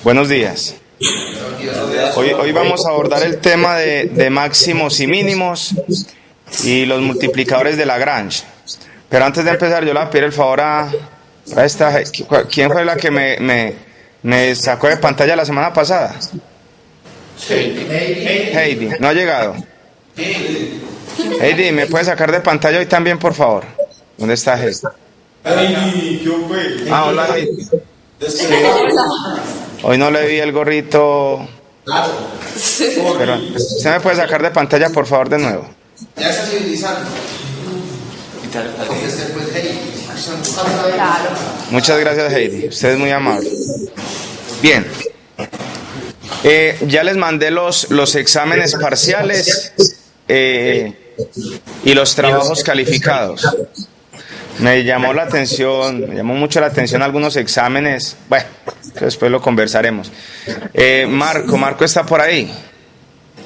Buenos días. Hoy vamos a abordar el tema de máximos y mínimos y los multiplicadores de Lagrange. Pero antes de empezar, yo le voy a pedir el favor a esta... ¿Quién fue la que me sacó de pantalla la semana pasada? Heidi. ¿No ha llegado? Heidi, ¿me puede sacar de pantalla hoy también, por favor? ¿Dónde está Heidi? Hola Heidi. Hoy no le vi el gorrito. Pero ¿usted me puede sacar de pantalla, por favor, de nuevo? Ya está civilizando. Muchas gracias, Heidi. Usted es muy amable. Bien. Ya les mandé los exámenes parciales y los trabajos calificados. Me llamó mucho la atención algunos exámenes. Bueno, después lo conversaremos. Marco está por ahí.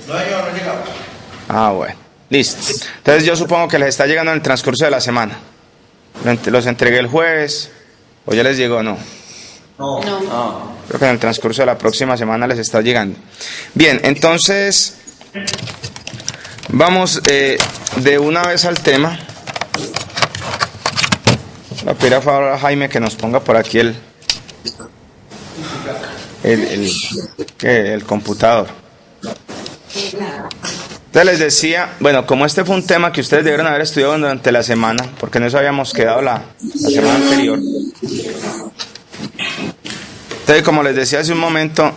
No, yo no he llegado. Bueno, listo. Entonces yo supongo que les está llegando en el transcurso de la semana. Los entregué el jueves. ¿O ya les llegó? No. Creo que en el transcurso de la próxima semana les está llegando. Bien, entonces vamos de una vez al tema. Le voy a pedir a favor a Jaime que nos ponga por aquí el computador. Entonces les decía, bueno, como este fue un tema que ustedes debieron haber estudiado durante la semana, porque en eso habíamos quedado la semana anterior. Entonces, como les decía hace un momento,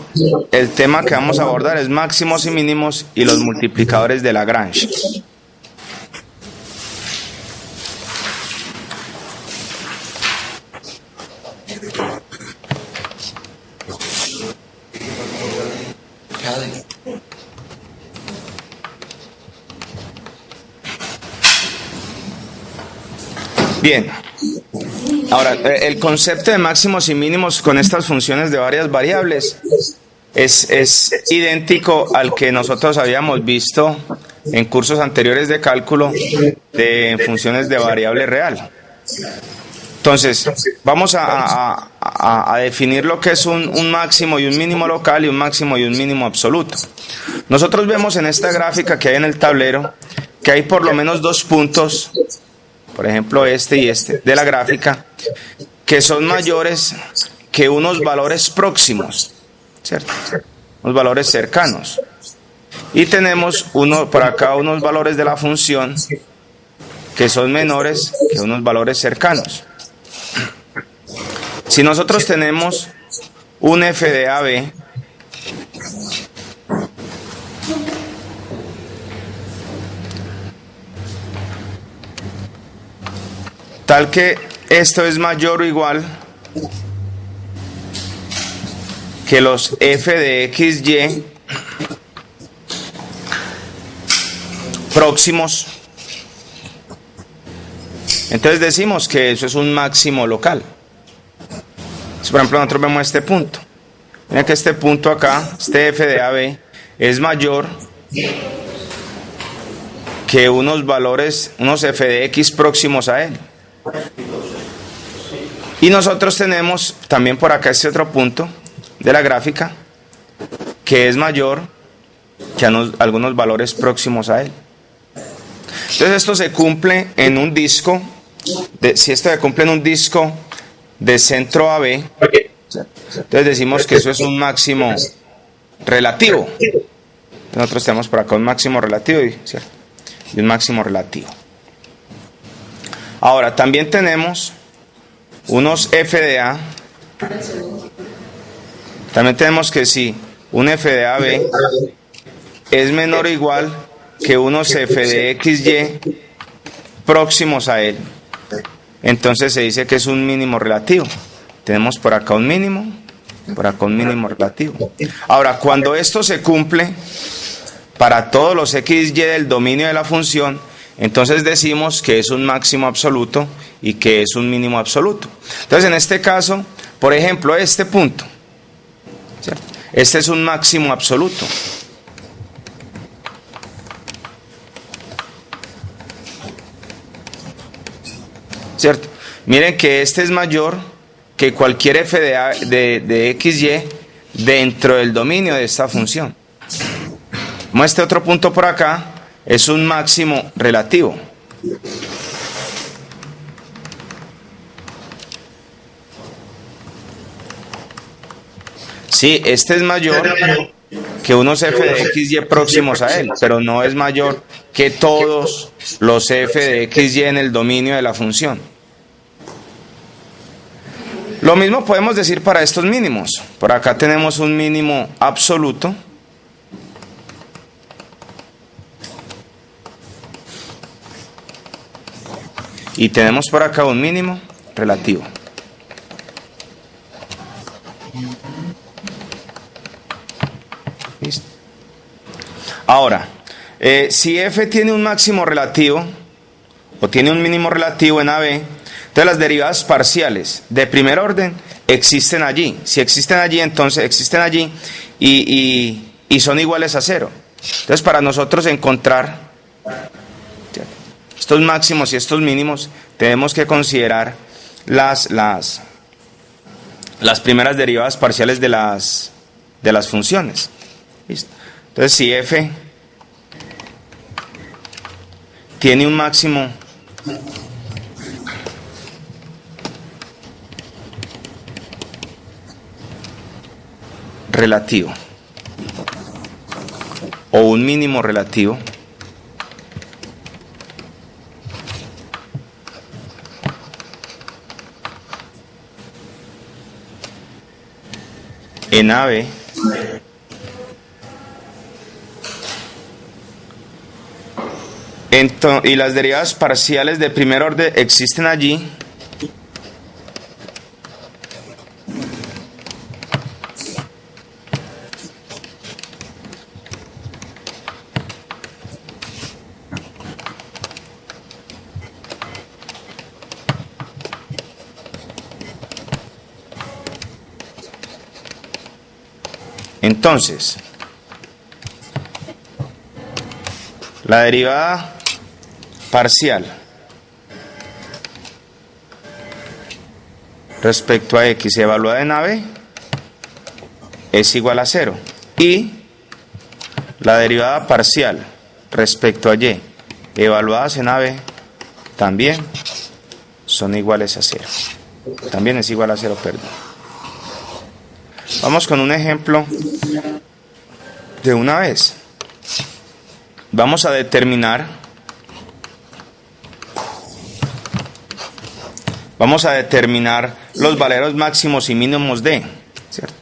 el tema que vamos a abordar es máximos y mínimos y los multiplicadores de Lagrange. Bien, ahora el concepto de máximos y mínimos con estas funciones de varias variables es idéntico al que nosotros habíamos visto en cursos anteriores de cálculo de funciones de variable real. Entonces, vamos a definir lo que es un máximo y un mínimo local y un máximo y un mínimo absoluto. Nosotros vemos en esta gráfica que hay en el tablero que hay por lo menos dos puntos, por ejemplo este y este de la gráfica, que son mayores que unos valores próximos, ¿cierto? Unos valores cercanos. Y tenemos por acá unos valores de la función que son menores que unos valores cercanos. Si nosotros tenemos un f de AB tal que esto es mayor o igual que los f de xy próximos, entonces decimos que eso es un máximo local. Si por ejemplo nosotros vemos este punto, miren que este punto acá, este f de AB es mayor que unos f de x próximos a él. Y nosotros tenemos también por acá este otro punto de la gráfica que es mayor que algunos valores próximos a él. Entonces esto se cumple en un disco, si esto se cumple en un disco de centro AB, entonces decimos que eso es un máximo relativo. Nosotros tenemos por acá un máximo relativo y un máximo relativo. Ahora, también tenemos unos f de A. También tenemos que si un f de AB es menor o igual que unos f de xy próximos a él, entonces se dice que es un mínimo relativo. Tenemos por acá un mínimo, por acá un mínimo relativo. Ahora, cuando esto se cumple para todos los xy del dominio de la función, entonces decimos que es un máximo absoluto y que es un mínimo absoluto. Entonces en este caso, por ejemplo, este punto, ¿cierto? Este es un máximo absoluto. ¿Cierto? Miren que este es mayor que cualquier f de xy dentro del dominio de esta función. Como este otro punto por acá es un máximo relativo. Sí, este es mayor que unos f de x, y próximos a él, pero no es mayor que todos los f de x, y en el dominio de la función. Lo mismo podemos decir para estos mínimos. Por acá tenemos un mínimo absoluto. Y tenemos por acá un mínimo relativo. ¿Listo? Ahora, si f tiene un máximo relativo o tiene un mínimo relativo en AB, entonces las derivadas parciales de primer orden existen allí. Si existen allí, entonces existen allí y son iguales a 0. Entonces, para nosotros encontrar estos máximos y estos mínimos, tenemos que considerar las primeras derivadas parciales de las funciones. ¿Listo? Entonces, si f tiene un máximo relativo o un mínimo relativo, en AB, y las derivadas parciales de primer orden existen allí, entonces la derivada parcial respecto a x evaluada en AB es igual a 0, y la derivada parcial respecto a y evaluadas en AB también son iguales a 0. También es igual a 0, perdón. Vamos con un ejemplo de una vez. Vamos a determinar los valeros máximos y mínimos de, ¿cierto?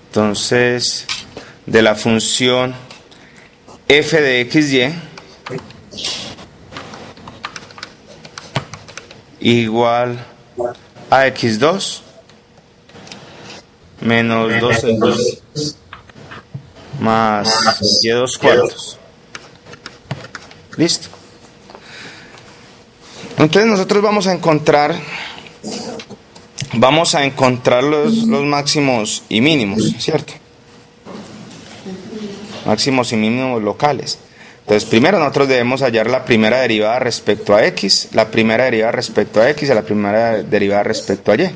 Entonces, de la función f de xy igual a x2 menos 2x más y2 cuartos. Listo. Entonces nosotros vamos a encontrar los máximos y mínimos, ¿cierto? Máximos y mínimos locales. Entonces, primero nosotros debemos hallar la primera derivada respecto a x, la primera derivada respecto a x y la primera derivada respecto a y.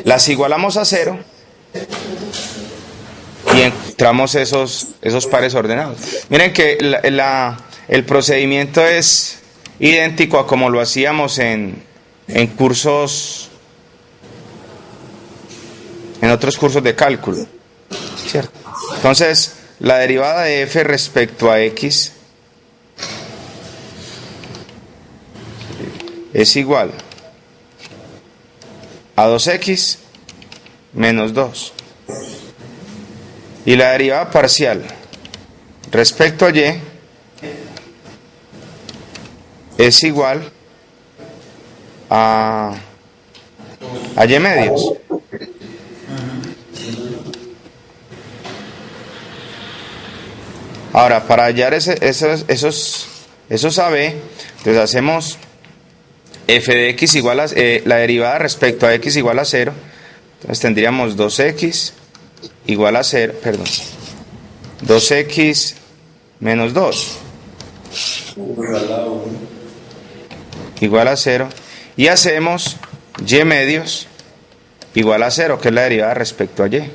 Las igualamos a 0 y encontramos esos pares ordenados. Miren que el procedimiento es idéntico a como lo hacíamos en otros cursos de cálculo, ¿cierto? Entonces, la derivada de f respecto a x es igual a 2x menos 2. Y la derivada parcial respecto a y es igual a y medios. Ahora, para hallar esos AB, entonces hacemos f de x igual a la derivada respecto a x igual a 0. Entonces tendríamos 2x igual a 0, perdón, 2x menos 2 igual a 0. Y hacemos y medios igual a 0, que es la derivada respecto a y.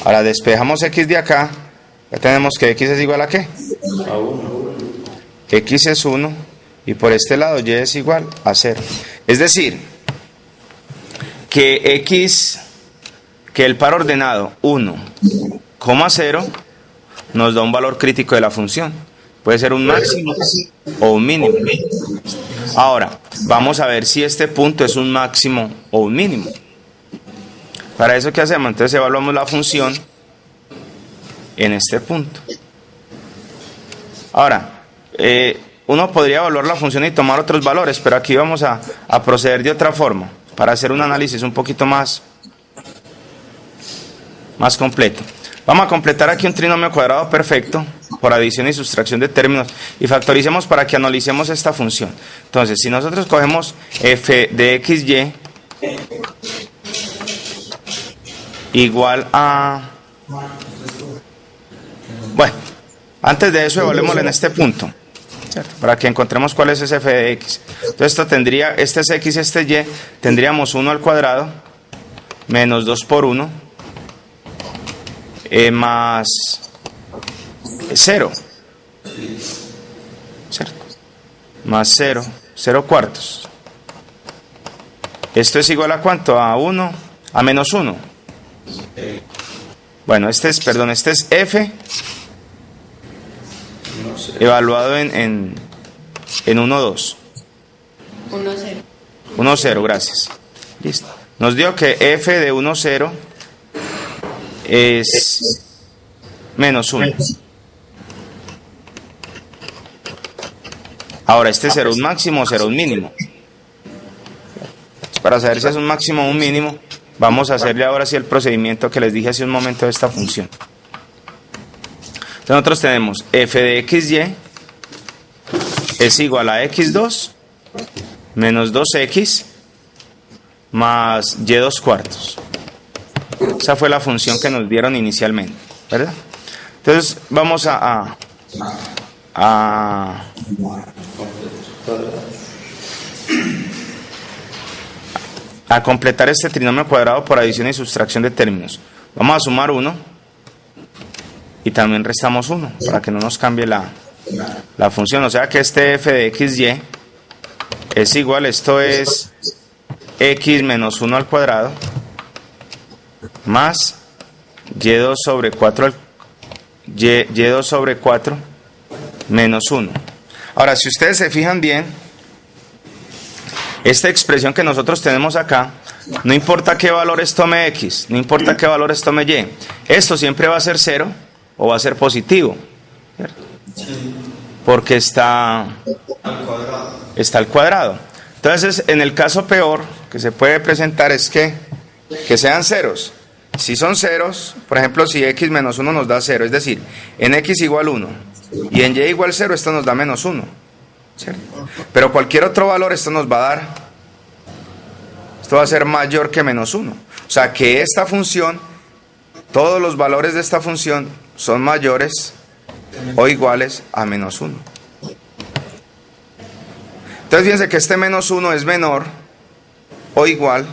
Ahora despejamos x de acá. Ya tenemos que x es igual a ¿qué? A 1. X es 1 y por este lado y es igual a 0. Es decir, que el par ordenado 1, 0 nos da un valor crítico de la función. Puede ser un máximo o un mínimo. Ahora, vamos a ver si este punto es un máximo o un mínimo. Para eso, ¿qué hacemos? Entonces evaluamos la función en este punto. Ahora, uno podría evaluar la función y tomar otros valores, pero aquí vamos a proceder de otra forma, para hacer un análisis un poquito más completo. Vamos a completar aquí un trinomio cuadrado perfecto por adición y sustracción de términos y factoricemos para que analicemos esta función. Entonces, si nosotros cogemos f de xy igual a... Bueno, antes de eso evaluémoslo en este punto, ¿cierto? Para que encontremos cuál es ese f de x. Entonces esto tendría, este es x, este y, tendríamos 1 al cuadrado menos 2 por 1 más 0, ¿cierto? Más 0, 0 cuartos. Esto es igual a ¿cuánto? A 1, a menos 1. Bueno, este es f evaluado en 1, 2. 1, 0. 1, 0, gracias. Listo. Nos dio que f de 1, 0 es menos 1. Ahora, ¿este será un máximo o será un mínimo? Para saber si es un máximo o un mínimo, vamos a hacerle ahora sí el procedimiento que les dije hace un momento de esta función. Entonces nosotros tenemos f de xy es igual a x2 menos 2x más y2 cuartos. Esa fue la función que nos dieron inicialmente, ¿verdad? Entonces vamos a completar este trinomio cuadrado por adición y sustracción de términos. Vamos a sumar 1 y también restamos 1 para que no nos cambie la función. O sea que este f de xy es igual, esto es x menos 1 al cuadrado más y2 sobre 4 y2 sobre 4 menos 1. Ahora, si ustedes se fijan bien, esta expresión que nosotros tenemos acá, no importa qué valores tome x, no importa qué valores tome y, esto siempre va a ser 0 o va a ser positivo, ¿cierto? Porque está al cuadrado. Entonces, en el caso peor que se puede presentar es que sean ceros. Si son ceros, por ejemplo, si x menos 1 nos da 0, es decir, en x igual 1 y en y igual 0, esto nos da menos 1, ¿cierto? Pero cualquier otro valor, esto nos va a dar, esto va a ser mayor que menos 1. O sea que esta función, todos los valores de esta función son mayores o iguales a menos 1. Entonces fíjense que este menos 1 es menor o igual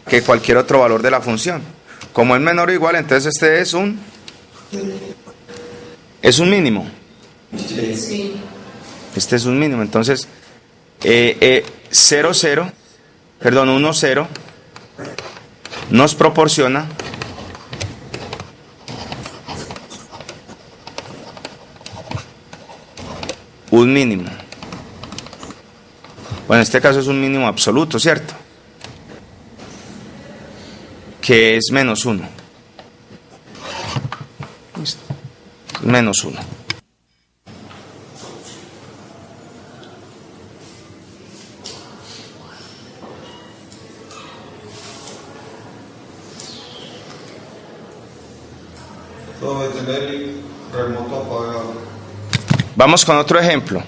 que cualquier otro valor de la función. Como es menor o igual, entonces este es un mínimo. Sí. Este es un mínimo. Entonces 1, 0 nos proporciona un mínimo. Bueno, en este caso es un mínimo absoluto, ¿cierto? Que es menos 1. Listo. Menos 1. Todo de tener el remoto apagado. Vamos con otro ejemplo.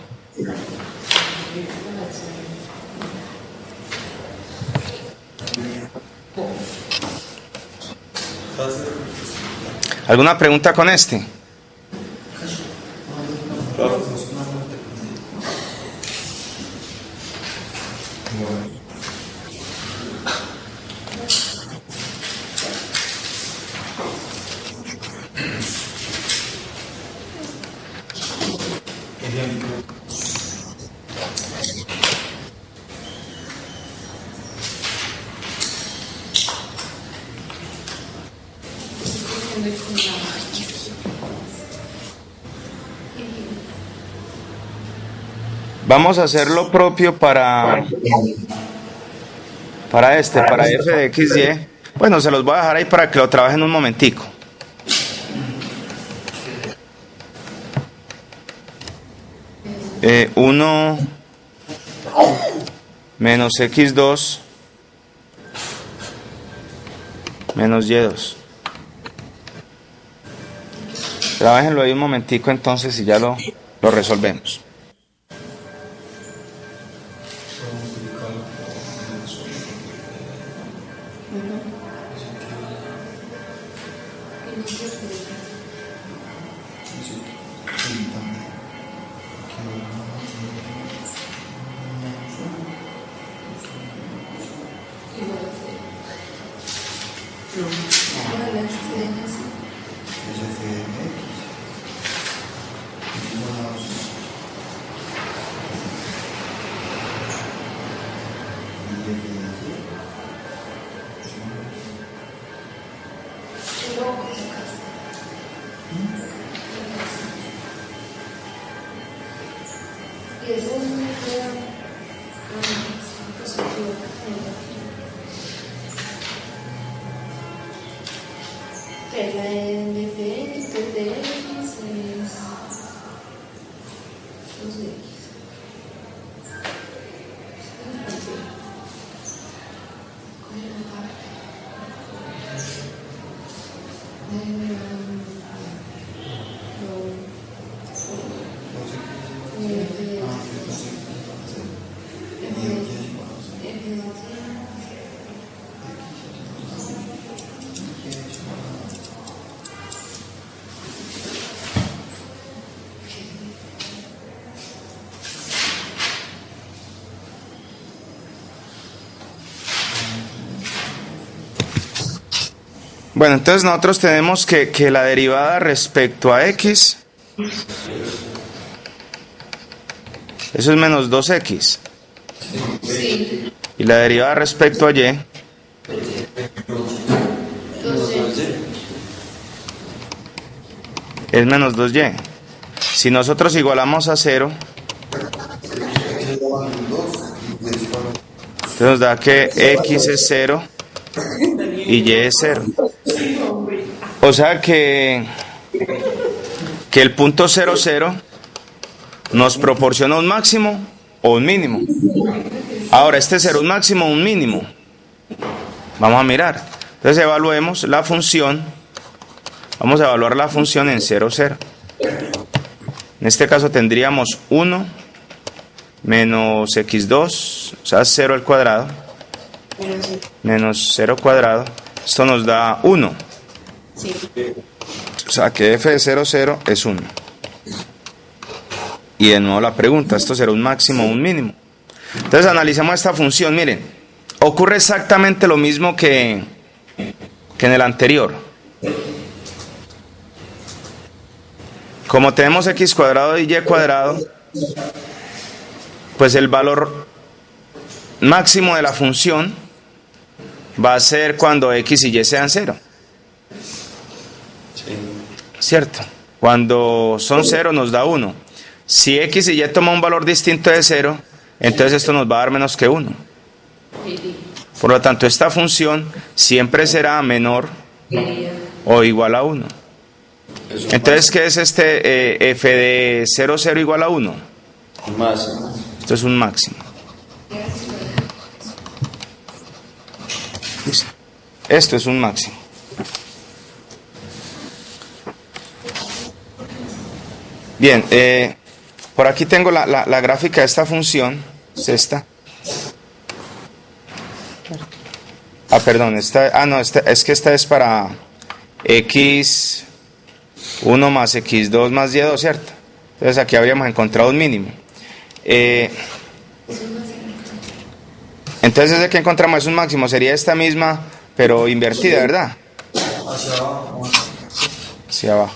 ¿Alguna pregunta con este? Vamos a hacer lo propio para f de x, y. Bueno, se los voy a dejar ahí para que lo trabajen un momentico. Eh, 1 menos x2 menos y2. Trabájenlo ahí un momentico entonces y ya lo resolvemos. Bueno, entonces nosotros tenemos que la derivada respecto a x, eso es menos 2x. Sí. Y la derivada respecto a y es menos 2y. Si nosotros igualamos a 0, entonces nos da que x es 0 y y es 0. O sea que el punto 0, 0 nos proporciona un máximo o un mínimo. Ahora, este será un máximo o un mínimo. Vamos a mirar. Entonces evaluemos la función. Vamos a evaluar la función en 0, 0. En este caso tendríamos 1 menos x2, o sea 0 al cuadrado, menos 0 cuadrado. Esto nos da 1. Sí. O sea que f de 0, 0 es 1. Y de nuevo la pregunta, ¿esto será un máximo o un mínimo? Entonces analicemos esta función. Miren, ocurre exactamente lo mismo que en el anterior. Como tenemos x cuadrado y y cuadrado, pues el valor máximo de la función va a ser cuando x y y sean 0. ¿Cierto? Cuando son 0 nos da 1. Si x y y toma un valor distinto de 0, entonces esto nos va a dar menos que 1. Por lo tanto, esta función siempre será menor o igual a 1. Entonces, ¿qué es este f de 0, 0 igual a 1? Máximo. Esto es un máximo. ¿Listo? Esto es un máximo. Bien, por aquí tengo la gráfica de esta función. Es esta. Ah, perdón, es que esta es para x1 más x2 más y2, ¿cierto? Entonces aquí habríamos encontrado un mínimo. Entonces ese que encontramos es un máximo, sería esta misma, pero invertida, ¿verdad? Hacia abajo. Hacia abajo.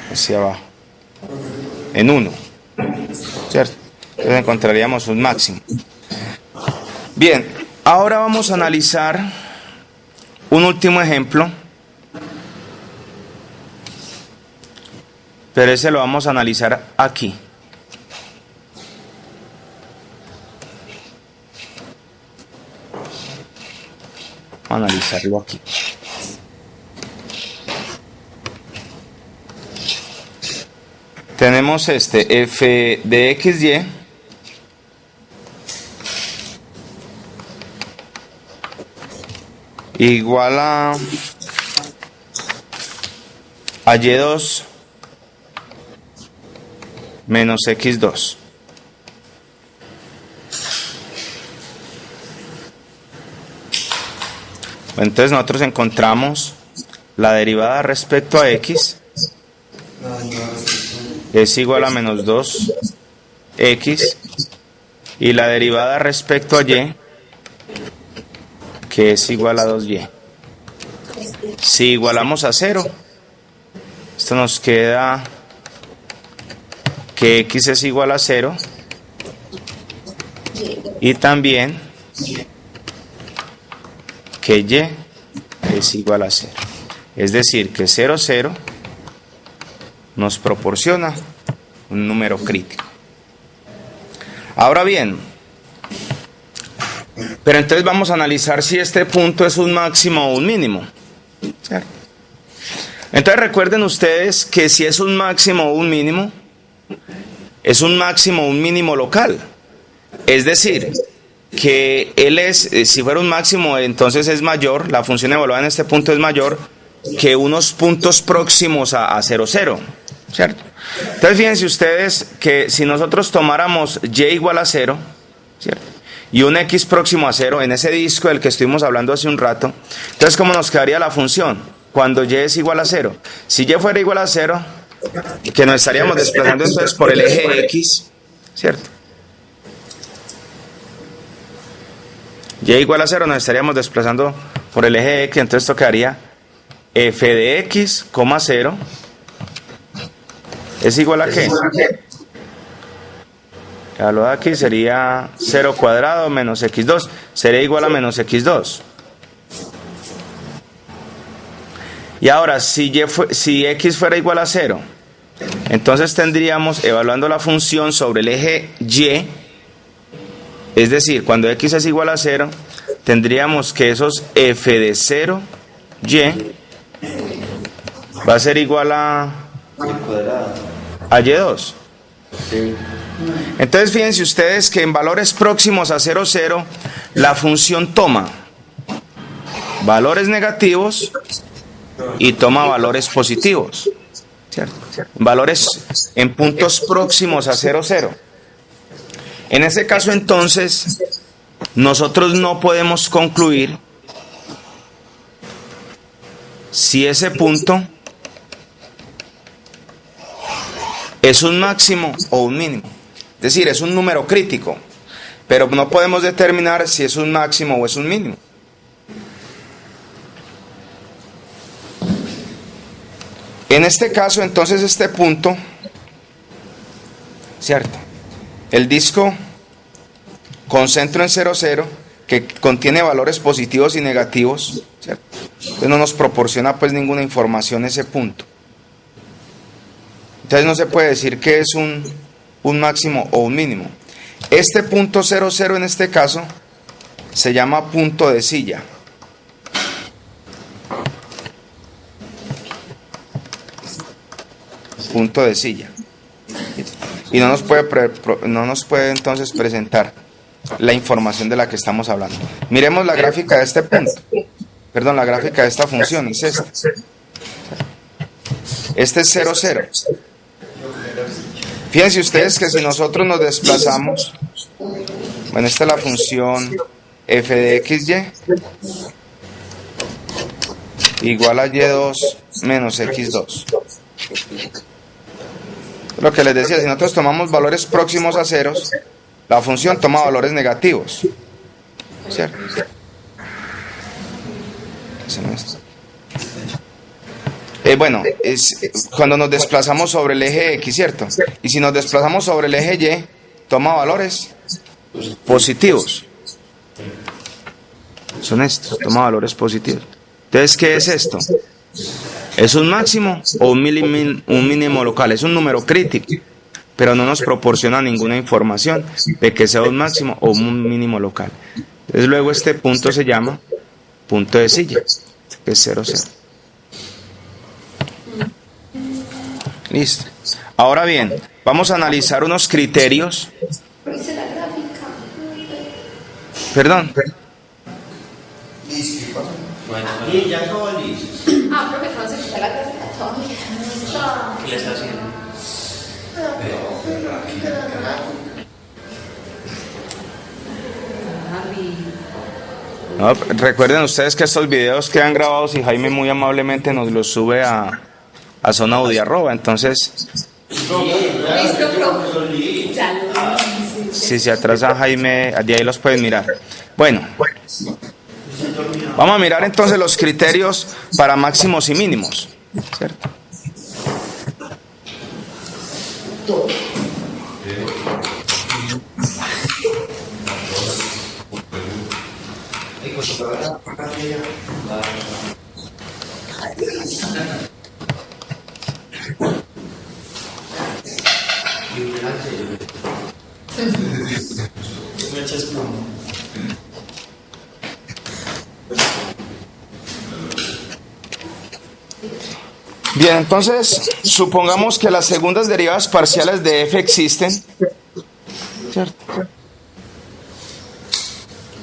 Hacia abajo. En 1. ¿Cierto? Entonces encontraríamos un máximo. Bien, ahora vamos a analizar un último ejemplo. Pero ese lo vamos a analizar aquí. Vamos a analizarlo aquí. Tenemos este f de xy igual a y2 menos x2. Entonces nosotros encontramos la derivada respecto a x es igual a menos 2x y la derivada respecto a y que es igual a 2y. Si igualamos a 0, esto nos queda que x es igual a 0 y también que y es igual a 0. Es decir, que 0, 0 nos proporciona un número crítico. Ahora bien, pero entonces vamos a analizar si este punto es un máximo o un mínimo. ¿Cierto? Entonces recuerden ustedes que si es un máximo o un mínimo, es un máximo o un mínimo local. Es decir, que él es, si fuera un máximo, entonces es mayor, la función evaluada en este punto es mayor que unos puntos próximos a 0, 0. ¿Cierto? Entonces fíjense ustedes que si nosotros tomáramos y igual a 0, ¿cierto?, y un x próximo a 0 en ese disco del que estuvimos hablando hace un rato, entonces ¿cómo nos quedaría la función cuando y es igual a 0? Si y fuera igual a 0, que nos estaríamos desplazando entonces por el eje x, ¿cierto? Y igual a 0 nos estaríamos desplazando por el eje x, entonces esto quedaría f de x, 0 es igual a ¿qué? Lo de aquí sería 0 cuadrado menos x2, sería igual a menos x2. Y ahora, si x fuera igual a 0, entonces tendríamos, evaluando la función sobre el eje y, es decir, cuando x es igual a 0, tendríamos que esos f de 0, y, va a ser igual a y2. Sí. Entonces fíjense ustedes que en valores próximos a 0, 0, la función toma valores negativos y toma valores positivos, ¿cierto? Valores en puntos próximos a 0, 0. En ese caso entonces nosotros no podemos concluir si ese punto es un máximo o un mínimo. Es decir, es un número crítico, pero no podemos determinar si es un máximo o es un mínimo. En este caso, entonces, este punto, ¿cierto?, el disco con centro en 0, 0, que contiene valores positivos y negativos, ¿cierto?, entonces no nos proporciona pues ninguna información ese punto. Entonces no se puede decir que es un máximo o un mínimo. Este punto 0, 0 en este caso se llama punto de silla. Punto de silla. Y no nos puede entonces presentar la información de la que estamos hablando. Miremos la gráfica de este punto. Perdón, la gráfica de esta función es esta. Este es 0, 0. Fíjense ustedes que si nosotros nos desplazamos, bueno, esta es la función f de xy, igual a y2 menos x2. Lo que les decía, si nosotros tomamos valores próximos a ceros, la función toma valores negativos, ¿cierto? Bueno, es cuando nos desplazamos sobre el eje X, ¿cierto? Y si nos desplazamos sobre el eje Y, toma valores positivos. Son estos, toma valores positivos. Entonces, ¿qué es esto? ¿Es un máximo o un mínimo local? Es un número crítico, pero no nos proporciona ninguna información de que sea un máximo o un mínimo local. Entonces, luego este punto se llama punto de silla, que es 0, 0. Listo. Ahora bien, vamos a analizar unos criterios. Perdón. Y ya acabó Liz. Profe, no se quita la gráfica todavía. ¿Qué le está haciendo? No, recuerden ustedes que estos videos quedan grabados y Jaime muy amablemente nos los sube a Zona Audio@. Entonces, Listo, profe. Ya lo hice. si se atrasa Jaime, de ahí los pueden mirar. Bueno, vamos a mirar entonces los criterios para máximos y mínimos, ¿cierto? Bien, entonces, supongamos que las segundas derivadas parciales de f existen, ¿cierto?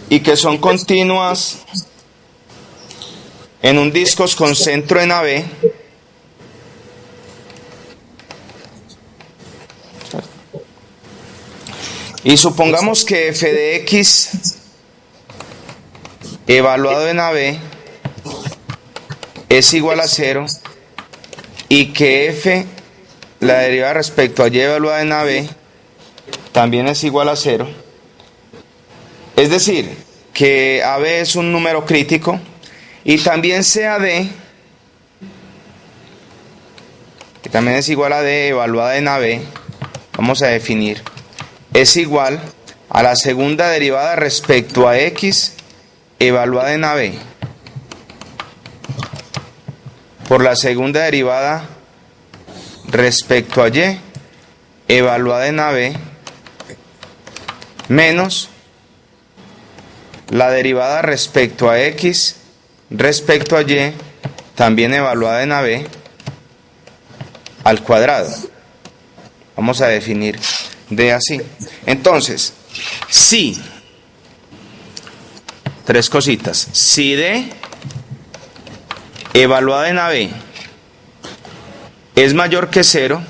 Y que son continuas en un disco con centro en AB, ¿cierto? Y supongamos que f de x evaluado en AB es igual a 0 y que f, la derivada respecto a y evaluada en AB, también es igual a 0. Es decir, que AB es un número crítico y también CAD, que también es igual a D evaluada en AB, vamos a definir, es igual a la segunda derivada respecto a X evaluada en AB por la segunda derivada respecto a Y evaluada en AB menos la derivada respecto a X respecto a Y también evaluada en AB al cuadrado. Vamos a definir D así. Entonces, si, tres cositas, si D evaluada en AB es mayor que 0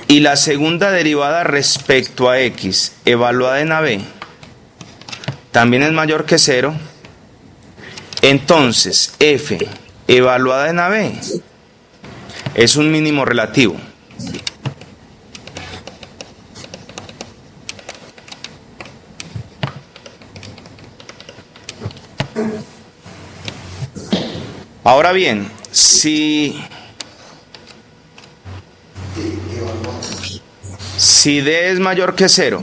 y la segunda derivada respecto a X evaluada en AB también es mayor que 0, entonces F evaluada en AB es un mínimo relativo. Ahora bien, si D es mayor que 0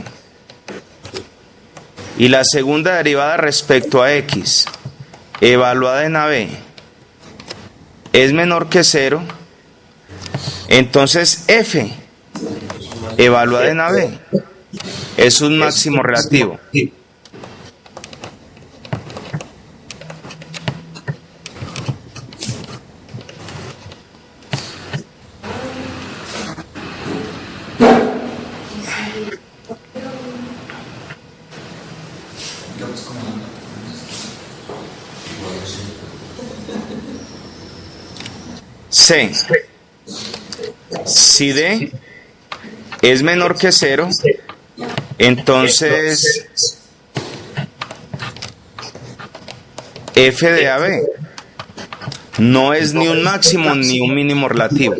y la segunda derivada respecto a X evaluada en AB es menor que 0, entonces F evaluada en AB es un máximo relativo. C. Si D es menor que 0, entonces f de AB no es ni un máximo ni un mínimo relativo.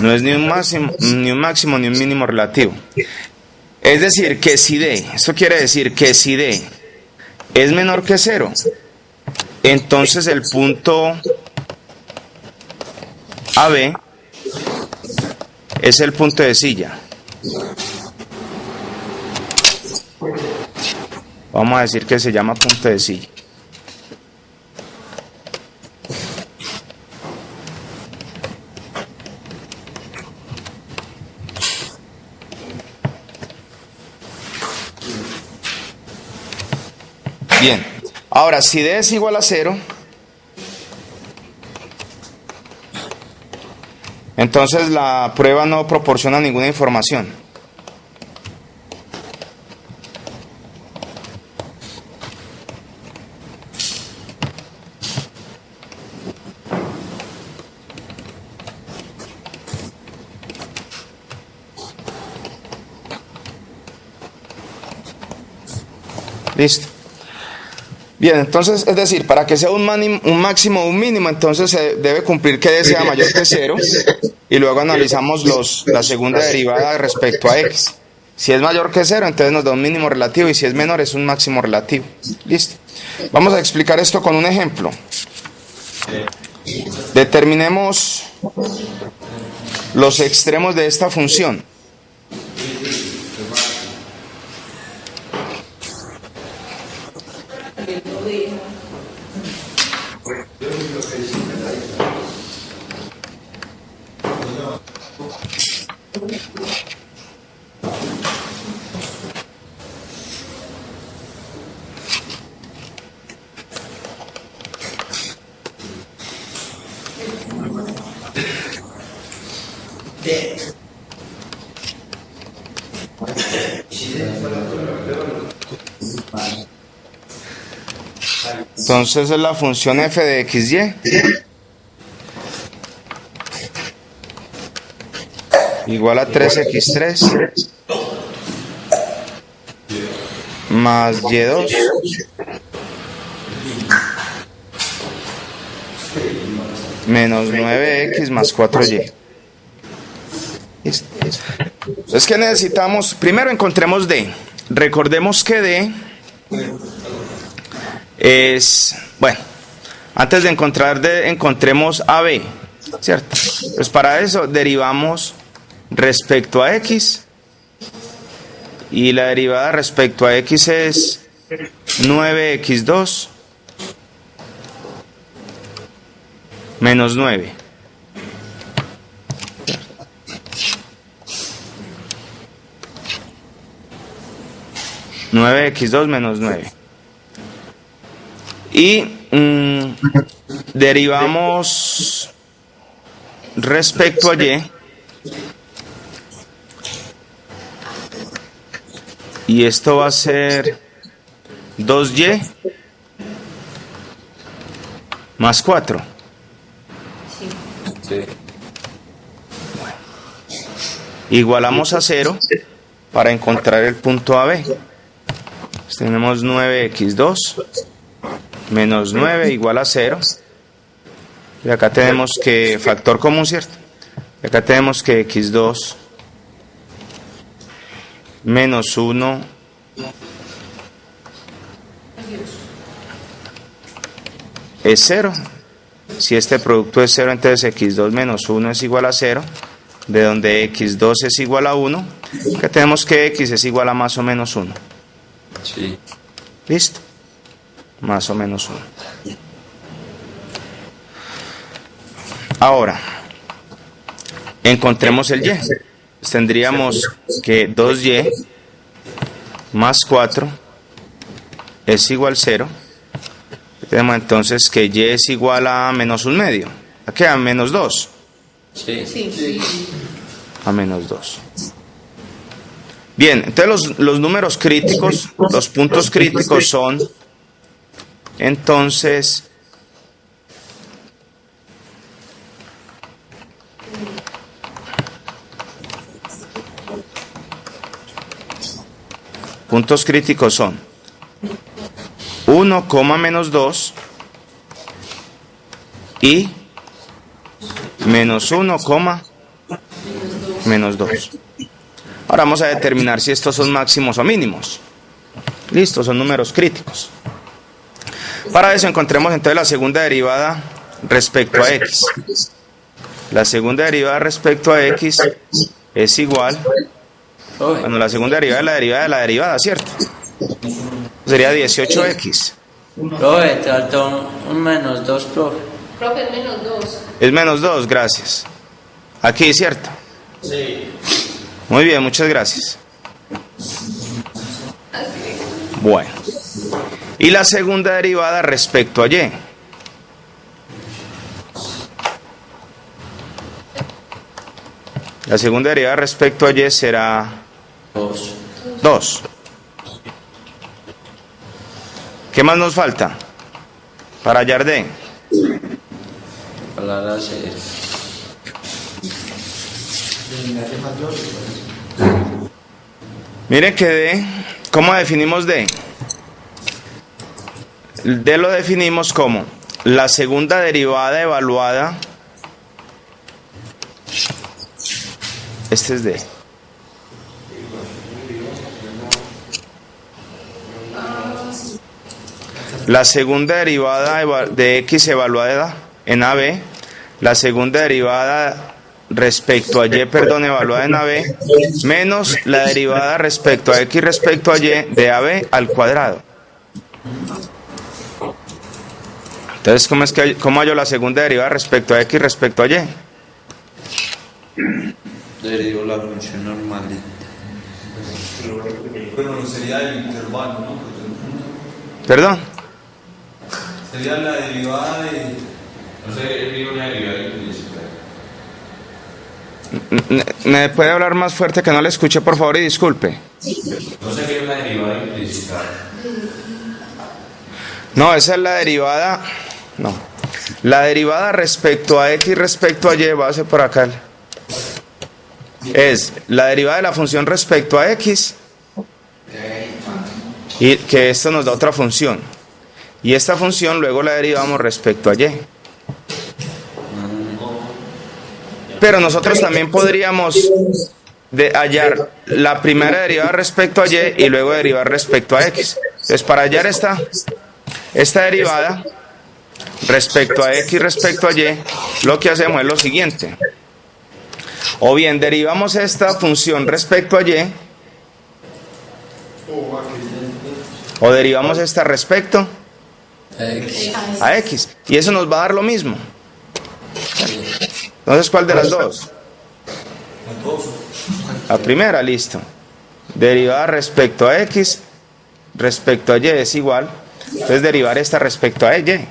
No es ni un máximo ni un mínimo relativo. Es decir, que si D, esto quiere decir que si D es menor que 0, entonces el punto AB es el punto de silla. Vamos a decir que se llama punto de silla. Bien, ahora si D es igual a 0, entonces la prueba no proporciona ninguna información. Listo. Bien, entonces, es decir, para que sea un máximo o un mínimo, entonces se debe cumplir que D sea mayor que 0 y luego analizamos la segunda derivada respecto a X. Si es mayor que 0, entonces nos da un mínimo relativo y si es menor es un máximo relativo. Listo. Vamos a explicar esto con un ejemplo. Determinemos los extremos de esta función. Entonces es la función f de xy igual a 3x3 más y2 menos 9x más 4y. Entonces, ¿qué necesitamos? Primero encontremos D. Recordemos que D es, bueno, antes de encontrar D, encontremos AB, ¿cierto? Pues para eso derivamos respecto a X, y la derivada respecto a X es 9x2 menos 9. Nueve x2 menos 9. Y derivamos respecto a y, y esto va a ser 2y más 4. Sí. Bueno. Igualamos a 0 para encontrar el punto AB. Pues tenemos 9x2 menos 9 igual a 0. Y acá tenemos que factor común, ¿cierto? Y acá tenemos que x2 menos 1 es 0. Si este producto es 0, entonces x2 menos 1 es igual a 0, de donde x2 es igual a 1. Acá tenemos que x es igual a más o menos 1. Sí. ¿Listo? Más o menos 1. Ahora, encontremos el y. Pues tendríamos que 2y más 4 es igual a 0. Tenemos entonces que y es igual a menos 1 medio. ¿A qué? A menos 2. Sí. Sí. a menos 2. Bien, entonces los números críticos, los puntos críticos son, entonces, puntos críticos son 1, menos 2 y menos 1, menos 2. Ahora vamos a determinar si estos son máximos o mínimos. Listo, son números críticos. Para eso encontremos entonces la segunda derivada respecto a x. La segunda derivada respecto a x es igual, bueno, la segunda derivada es la derivada de la derivada, ¿cierto? Sería 18x. Profe, trató un menos 2, profe. Profe, es menos 2. Es menos 2, gracias. Aquí, ¿cierto? Sí. Muy bien, muchas gracias. Bueno. Y la segunda derivada respecto a y. La segunda derivada respecto a y será 2. ¿Qué más nos falta para hallar d? Palabra C. Miren que d, ¿cómo definimos d? D lo definimos como la segunda derivada evaluada. Este es d. La segunda derivada de x evaluada en AB, la segunda derivada respecto a y, evaluada en AB, menos la derivada respecto a x respecto a y de AB al cuadrado. Entonces, ¿cómo hallo la segunda derivada respecto a x respecto a y? Derivo la función normalita. Bueno, sería el intervalo, ¿no? ¿Perdón? Sería la derivada de... No sé, una derivada implícita. ¿Me puede hablar más fuerte que no le escuché, por favor, y disculpe? No sé qué es una derivada implícita. No, esa es la derivada... No. La derivada respecto a x respecto a y, va a ser por acá. Es la derivada de la función respecto a x, y que esto nos da otra función. Y esta función luego la derivamos respecto a y. Pero nosotros también podríamos hallar la primera derivada respecto a y y luego derivar respecto a x. Entonces, para hallar esta derivada respecto a x respecto a y, lo que hacemos es lo siguiente. O bien derivamos esta función respecto a y, o derivamos esta respecto a x. Y eso nos va a dar lo mismo. Entonces, ¿cuál de las dos? La primera, listo. Derivada respecto a x respecto a y es igual. Entonces, derivar esta respecto a y.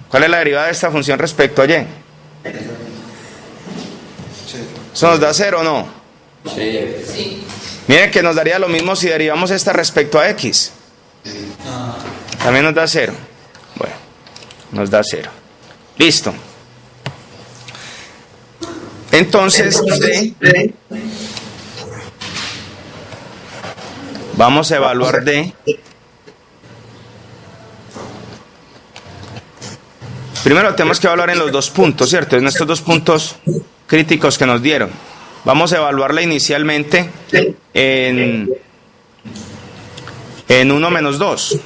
¿Cuál es la derivada de esta función respecto a y? ¿Eso nos da 0 o no? Sí. Sí. Miren que nos daría lo mismo si derivamos esta respecto a x. También nos da 0. Bueno, nos da 0. Listo. Entonces, D, vamos a evaluar D. Primero tenemos que evaluar en los dos puntos, ¿cierto? En estos dos puntos críticos que nos dieron. Vamos a evaluarla inicialmente en 1 menos 2.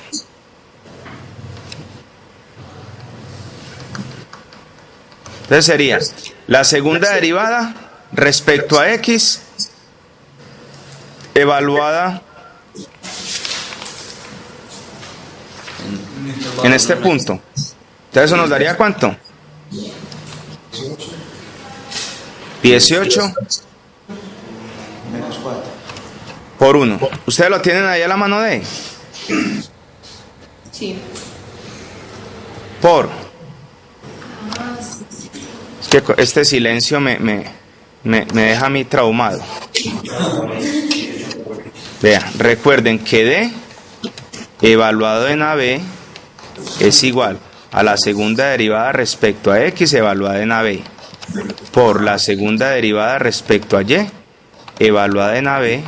Entonces sería la segunda derivada respecto a x evaluada en este punto. Entonces eso nos daría ¿cuánto? 18 por 1. ¿Ustedes lo tienen ahí a la mano de? Sí. Por. Es que este silencio me me deja a mí traumado. Vean, recuerden que D evaluado en AB es igual a la segunda derivada respecto a X evaluada en AB por la segunda derivada respecto a Y evaluada en AB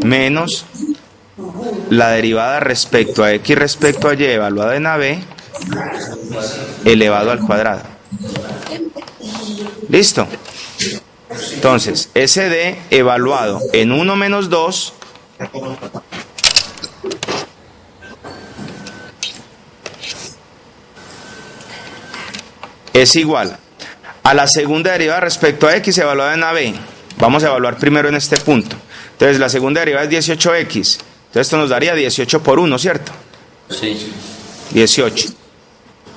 menos la derivada respecto a X respecto a Y evaluada en AB elevado al cuadrado. ¿Listo? Entonces, ese D evaluado en 1 menos 2 es igual a la segunda derivada respecto a X evaluada en AB. Vamos a evaluar primero en este punto. Entonces, la segunda derivada es 18X. Entonces, esto nos daría 18 por 1, ¿cierto? Sí. 18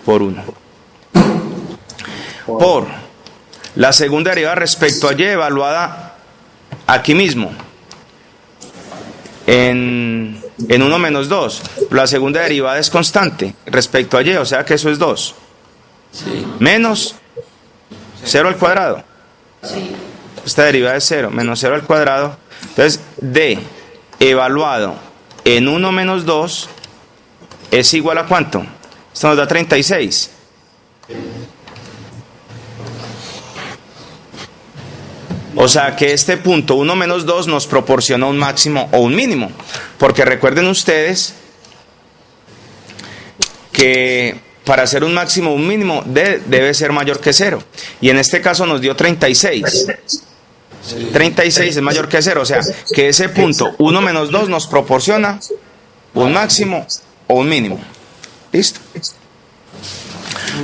por 1. Por la segunda derivada respecto a Y evaluada aquí mismo en 1 menos 2. La segunda derivada es constante respecto a Y, o sea que eso es 2. Sí. Menos 0 al cuadrado. Esta derivada es 0, menos 0 al cuadrado. Entonces, D evaluado en 1 menos 2 es igual a ¿cuánto? Esto nos da 36. O sea que este punto 1 menos 2 nos proporciona un máximo o un mínimo. Porque recuerden ustedes que para hacer un máximo o un mínimo D debe ser mayor que 0. Y en este caso nos dio 36. 36 es mayor que 0. O sea que ese punto 1 menos 2 nos proporciona un máximo o un mínimo. ¿Listo?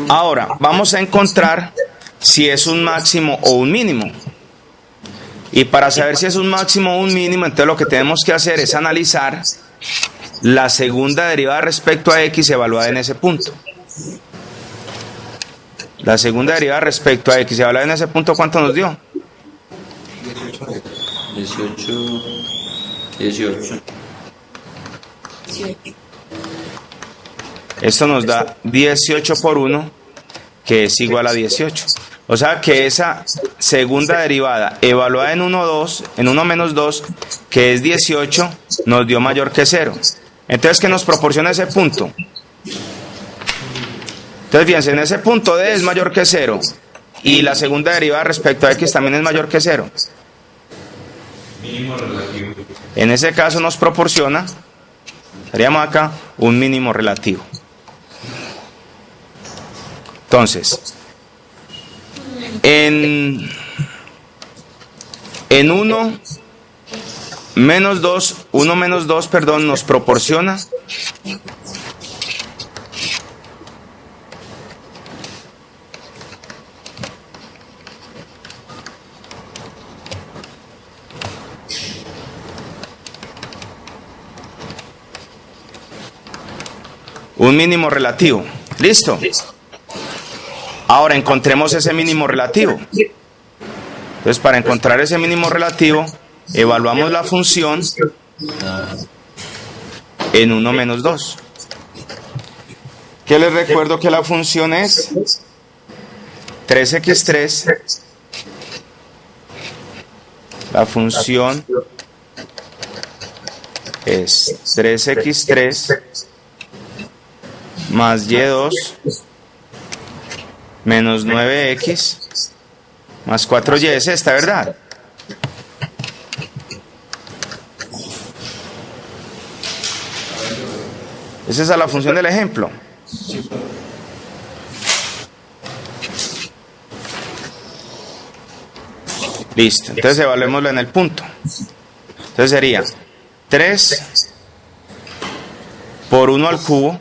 Ahora vamos a encontrar si es un máximo o un mínimo. Y para saber si es un máximo o un mínimo, entonces lo que tenemos que hacer es analizar la segunda derivada respecto a X evaluada en ese punto. La segunda derivada respecto a X evaluada en ese punto, ¿cuánto nos dio? 18. Esto nos da 18 por 1, que es igual a 18. O sea que esa segunda derivada evaluada en 1 menos 2, que es 18, nos dio mayor que 0. Entonces, ¿qué nos proporciona ese punto? Entonces, fíjense, en ese punto D es mayor que 0. Y la segunda derivada respecto a X también es mayor que 0. Mínimo relativo. En ese caso nos proporciona, haríamos acá, un mínimo relativo. Entonces, en 1 menos 2, nos proporciona un mínimo relativo. ¿Listo? Ahora encontremos ese mínimo relativo. Entonces, para encontrar ese mínimo relativo, evaluamos la función en 1 menos 2. ¿Qué les recuerdo que la función es? 3x3. La función es 3x3 más y2 menos 9x más 4y, es esta, ¿verdad? Esa es la función del ejemplo. Listo, entonces evaluémoslo en el punto. Entonces sería 3 por 1 al cubo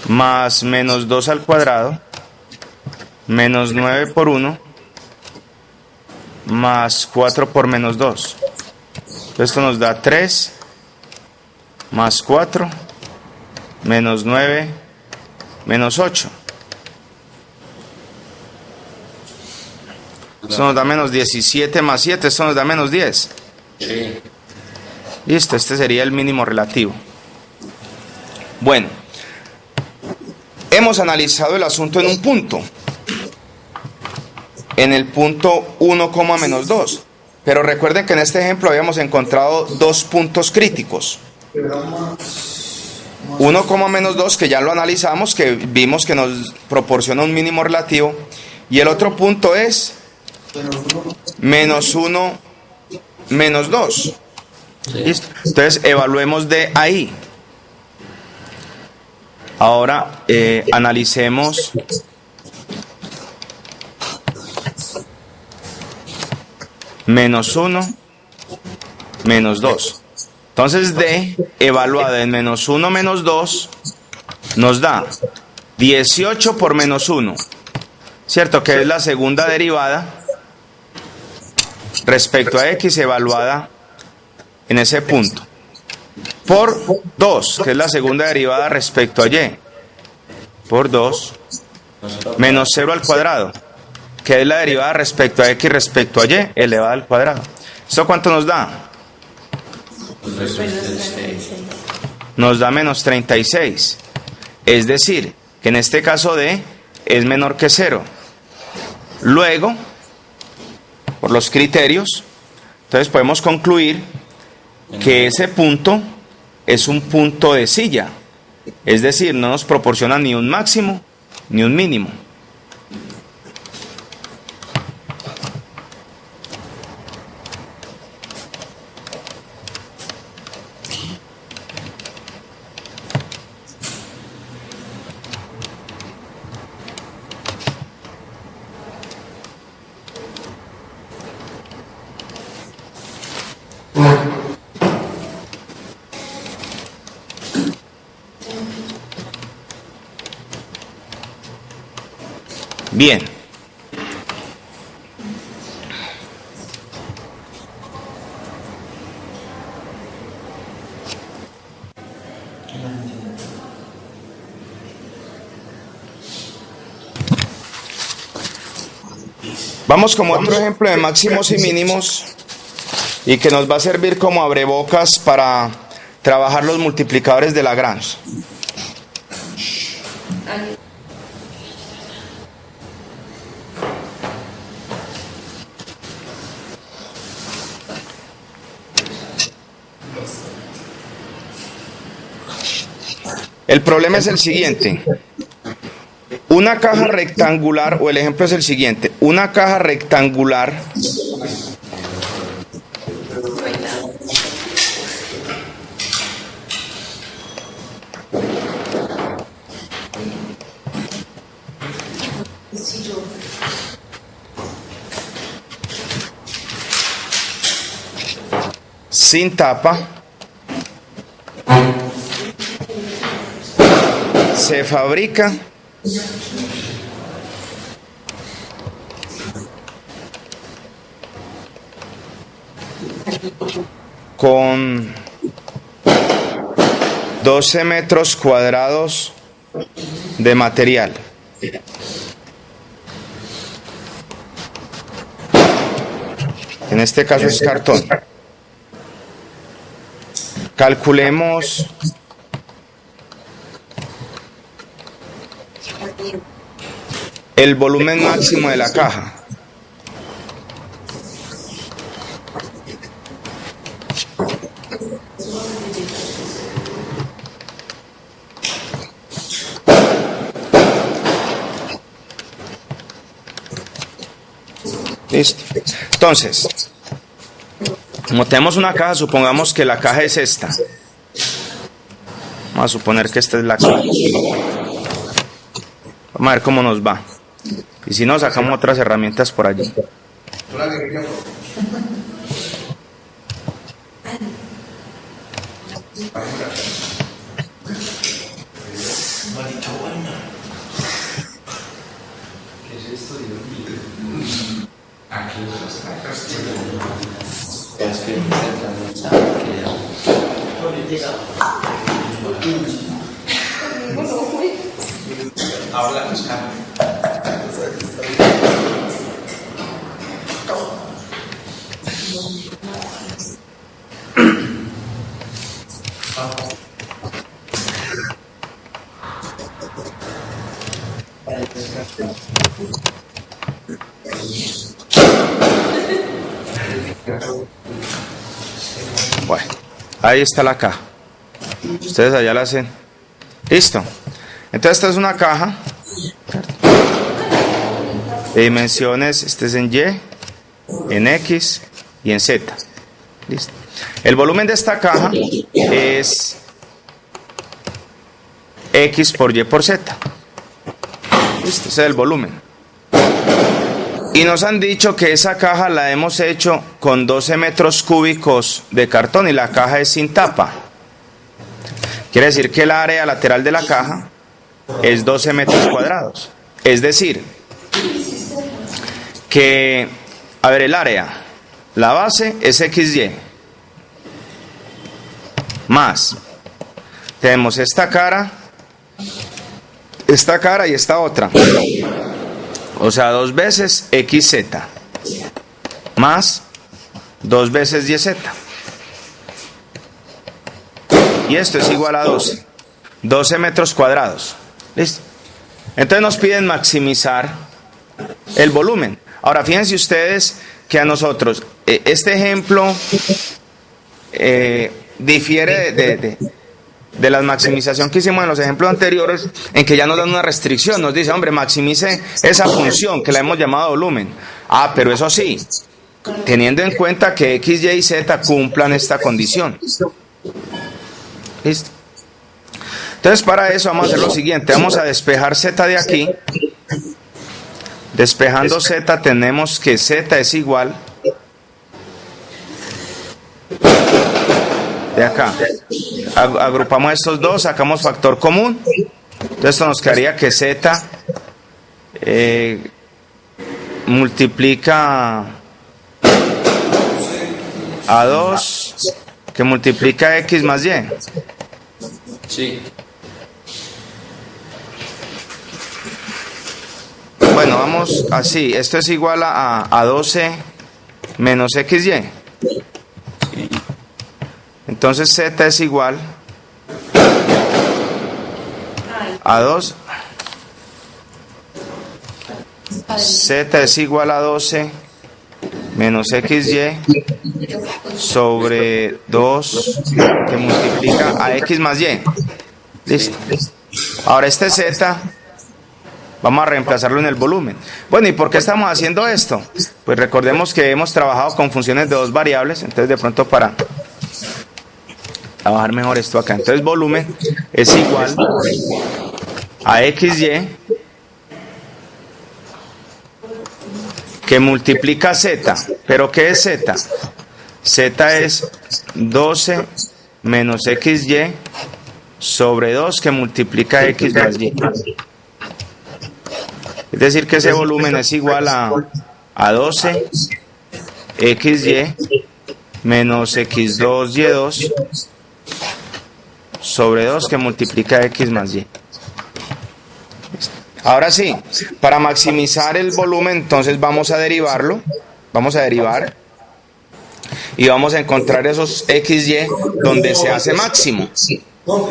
más menos 2 al cuadrado menos 9 por 1 más 4 por menos 2. Esto nos da 3 más 4 menos 9 menos 8. Esto nos da menos 17 más 7, esto nos da menos 10. Sí. Listo, este sería el mínimo relativo. Bueno, hemos analizado el asunto en un punto. en el punto 1, menos 2. Pero recuerden que en este ejemplo habíamos encontrado dos puntos críticos. 1, menos 2, que ya lo analizamos, que vimos que nos proporciona un mínimo relativo. Y el otro punto es menos 1, menos 2. ¿Listo? Entonces evaluemos de ahí. Ahora analicemos menos 1, menos 2. Entonces D evaluada en menos 1, menos 2 nos da 18 por menos 1, ¿cierto? Que es la segunda derivada respecto a X evaluada en ese punto. Por 2, que es la segunda derivada respecto a Y. Por 2, menos 0 al cuadrado, que es la derivada respecto a X respecto a Y elevada al cuadrado. ¿Esto cuánto nos da? Nos da menos 36. Es decir, que en este caso D es menor que 0. Luego, por los criterios, entonces podemos concluir que ese punto es un punto de silla. Es decir, no nos proporciona ni un máximo ni un mínimo. Bien. Vamos como otro ejemplo de máximos y mínimos y que nos va a servir como abrebocas para trabajar los multiplicadores de Lagrange. El problema es el siguiente. Una caja rectangular, o el ejemplo es el siguiente. Una caja rectangular sin tapa se fabrica con 12 metros cuadrados de material. En este caso es cartón. Calculemos el volumen máximo de la caja. Listo. Entonces, como tenemos una caja, supongamos que la caja es esta. Vamos a suponer que esta es la caja. Vamos a ver cómo nos va. Y si no, sacamos otras herramientas por allí. Ahí está la caja. Ustedes allá la hacen. Listo. Entonces esta es una caja de dimensiones, este es en Y, en X y en Z. Listo. El volumen de esta caja es X por Y por Z. Listo, ese es el volumen. Y nos han dicho que esa caja la hemos hecho con 12 metros cúbicos de cartón y la caja es sin tapa. Quiere decir que el área lateral de la caja es 12 metros cuadrados. Es decir, que, a ver, el área, la base es XY. Más, tenemos esta cara y esta otra. O sea, 2 veces XZ. Más 2 veces YZ. Y esto es igual a 12. 12 metros cuadrados. ¿Listo? Entonces nos piden maximizar el volumen. Ahora, fíjense ustedes que a nosotros, este ejemplo difiere de la maximización que hicimos en los ejemplos anteriores, en que ya nos dan una restricción. Nos dice, hombre, maximice esa función que la hemos llamado volumen. Ah, pero eso sí, teniendo en cuenta que X, Y y Z cumplan esta condición. Listo. Entonces para eso vamos a hacer lo siguiente, vamos a despejar Z de aquí. Despejando Z tenemos que Z es igual de acá. Agrupamos estos dos, sacamos factor común. Entonces esto nos quedaría que Z multiplica a 2 que multiplica X más Y. Sí. Bueno, vamos así. Esto es igual a 12 menos XY. Entonces Z es igual a 2. Z es igual a 12 menos XY sobre 2 que multiplica a X más Y. Listo. Ahora este Z vamos a reemplazarlo en el volumen. Bueno, ¿y por qué estamos haciendo esto? Pues recordemos que hemos trabajado con funciones de 2 variables, entonces de pronto para trabajar mejor esto acá. Entonces volumen es igual a XY que multiplica Z. ¿Pero qué es Z? Z es 12 menos XY sobre 2 que multiplica X más Y. Es decir que ese volumen es igual a 12 XY menos X2 Y2 sobre 2 que multiplica X más Y. Ahora sí, para maximizar el volumen, entonces vamos a derivarlo. Vamos a derivar y vamos a encontrar esos XY donde se hace máximo.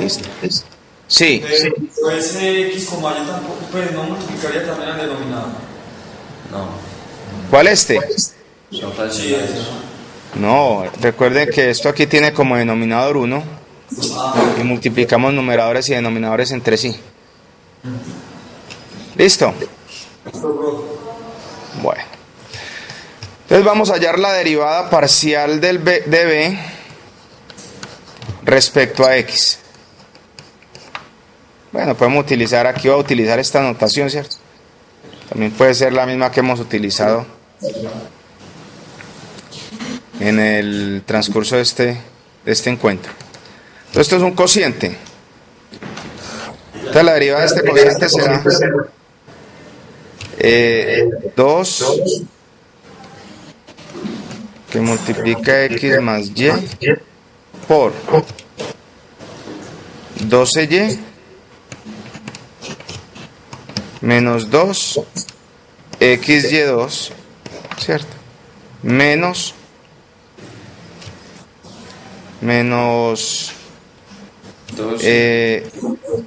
Listo. Sí. Ese X como Y tampoco, pues no multiplicaría también al denominador. No. ¿Cuál este? Son facilidades. No, recuerden que esto aquí tiene como denominador 1 y multiplicamos numeradores y denominadores entre sí. ¿Listo? Bueno. Entonces vamos a hallar la derivada parcial de B respecto a X. Bueno, podemos utilizar, aquí voy a utilizar esta notación, ¿cierto? También puede ser la misma que hemos utilizado en el transcurso de este encuentro. Entonces esto es un cociente. Entonces la derivada de este cociente será 2 que multiplica X más Y por 12Y menos 2 XY2, ¿cierto? Menos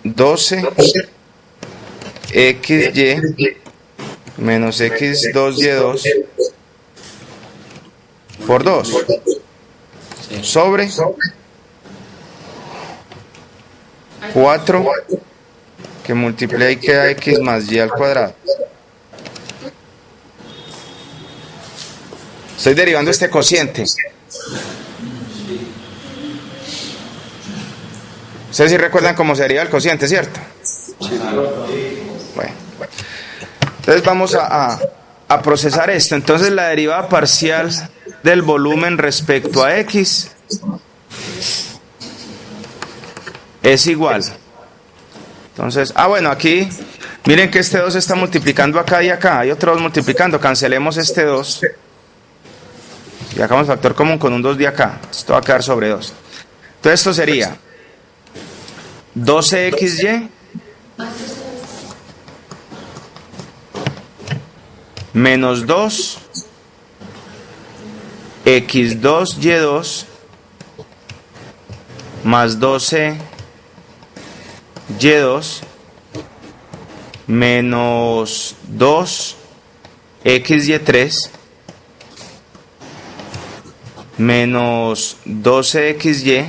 12 XY menos X2Y2 por 2 sobre 4 que multiplica y queda x más y al cuadrado. Estoy derivando este cociente. Ustedes sí recuerdan cómo se deriva el cociente, ¿cierto? Bueno. Entonces vamos a procesar esto. Entonces la derivada parcial del volumen respecto a x es igual. Entonces, bueno, aquí miren que este 2 está multiplicando acá y acá. Hay otro 2 multiplicando. Cancelemos este 2. Y sacamos factor común con un 2 de acá. Esto va a quedar sobre 2. Entonces esto sería 12xy menos 2 x2y2 más 12y2 menos 2xy3 menos 12xy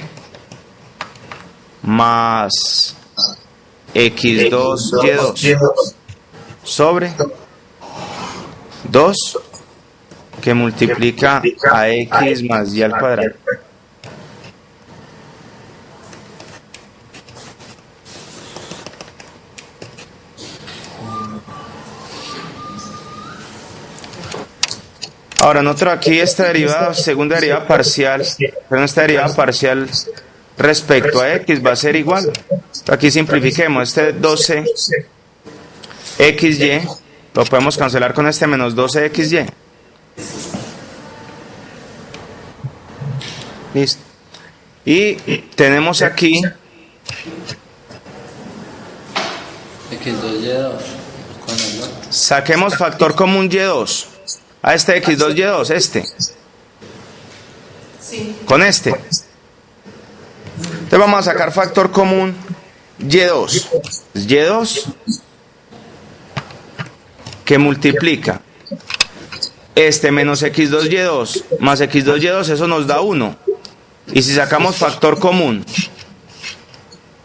más x2y2 sobre 2 que multiplica a x más y al cuadrado. Ahora nosotros aquí esta derivada, segunda derivada parcial, pero esta derivada parcial respecto a x va a ser igual. Aquí simplifiquemos, este 12xy lo podemos cancelar con este menos 12xy. Listo. Y tenemos aquí x2y2 con el otro. saquemos factor común y2 a este x2y2, este con este. Entonces vamos a sacar factor común y2. Y2 que multiplica este menos x2y2 más x2y2, eso nos da 1. Y si sacamos factor común,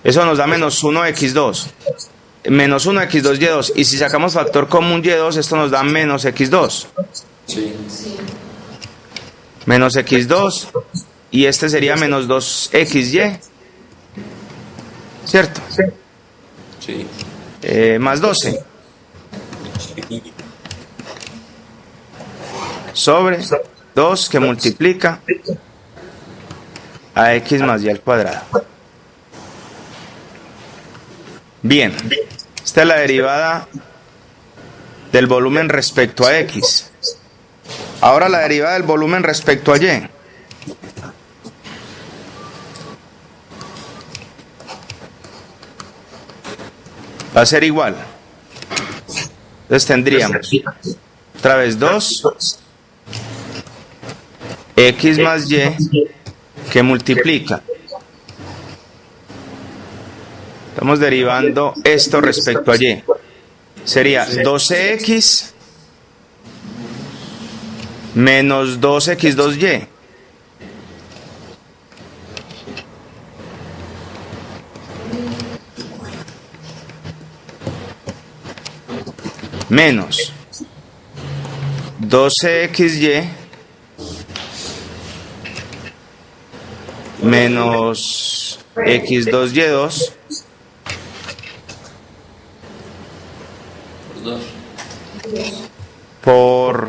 eso nos da menos 1x2. Menos 1x2y2. Y si sacamos factor común y2, esto nos da menos x2. Sí. Menos x2. Y este sería menos 2xy. ¿Cierto? Sí. Más 12. Sobre 2 que multiplica a x más y al cuadrado. Bien, esta es la derivada del volumen respecto a x. Ahora la derivada del volumen respecto a y. Va a ser igual. Entonces tendríamos otra vez 2 x más y que multiplica. Estamos derivando esto respecto a y. Sería 12x menos 2x2y. Menos 12xy menos x2y2 2. por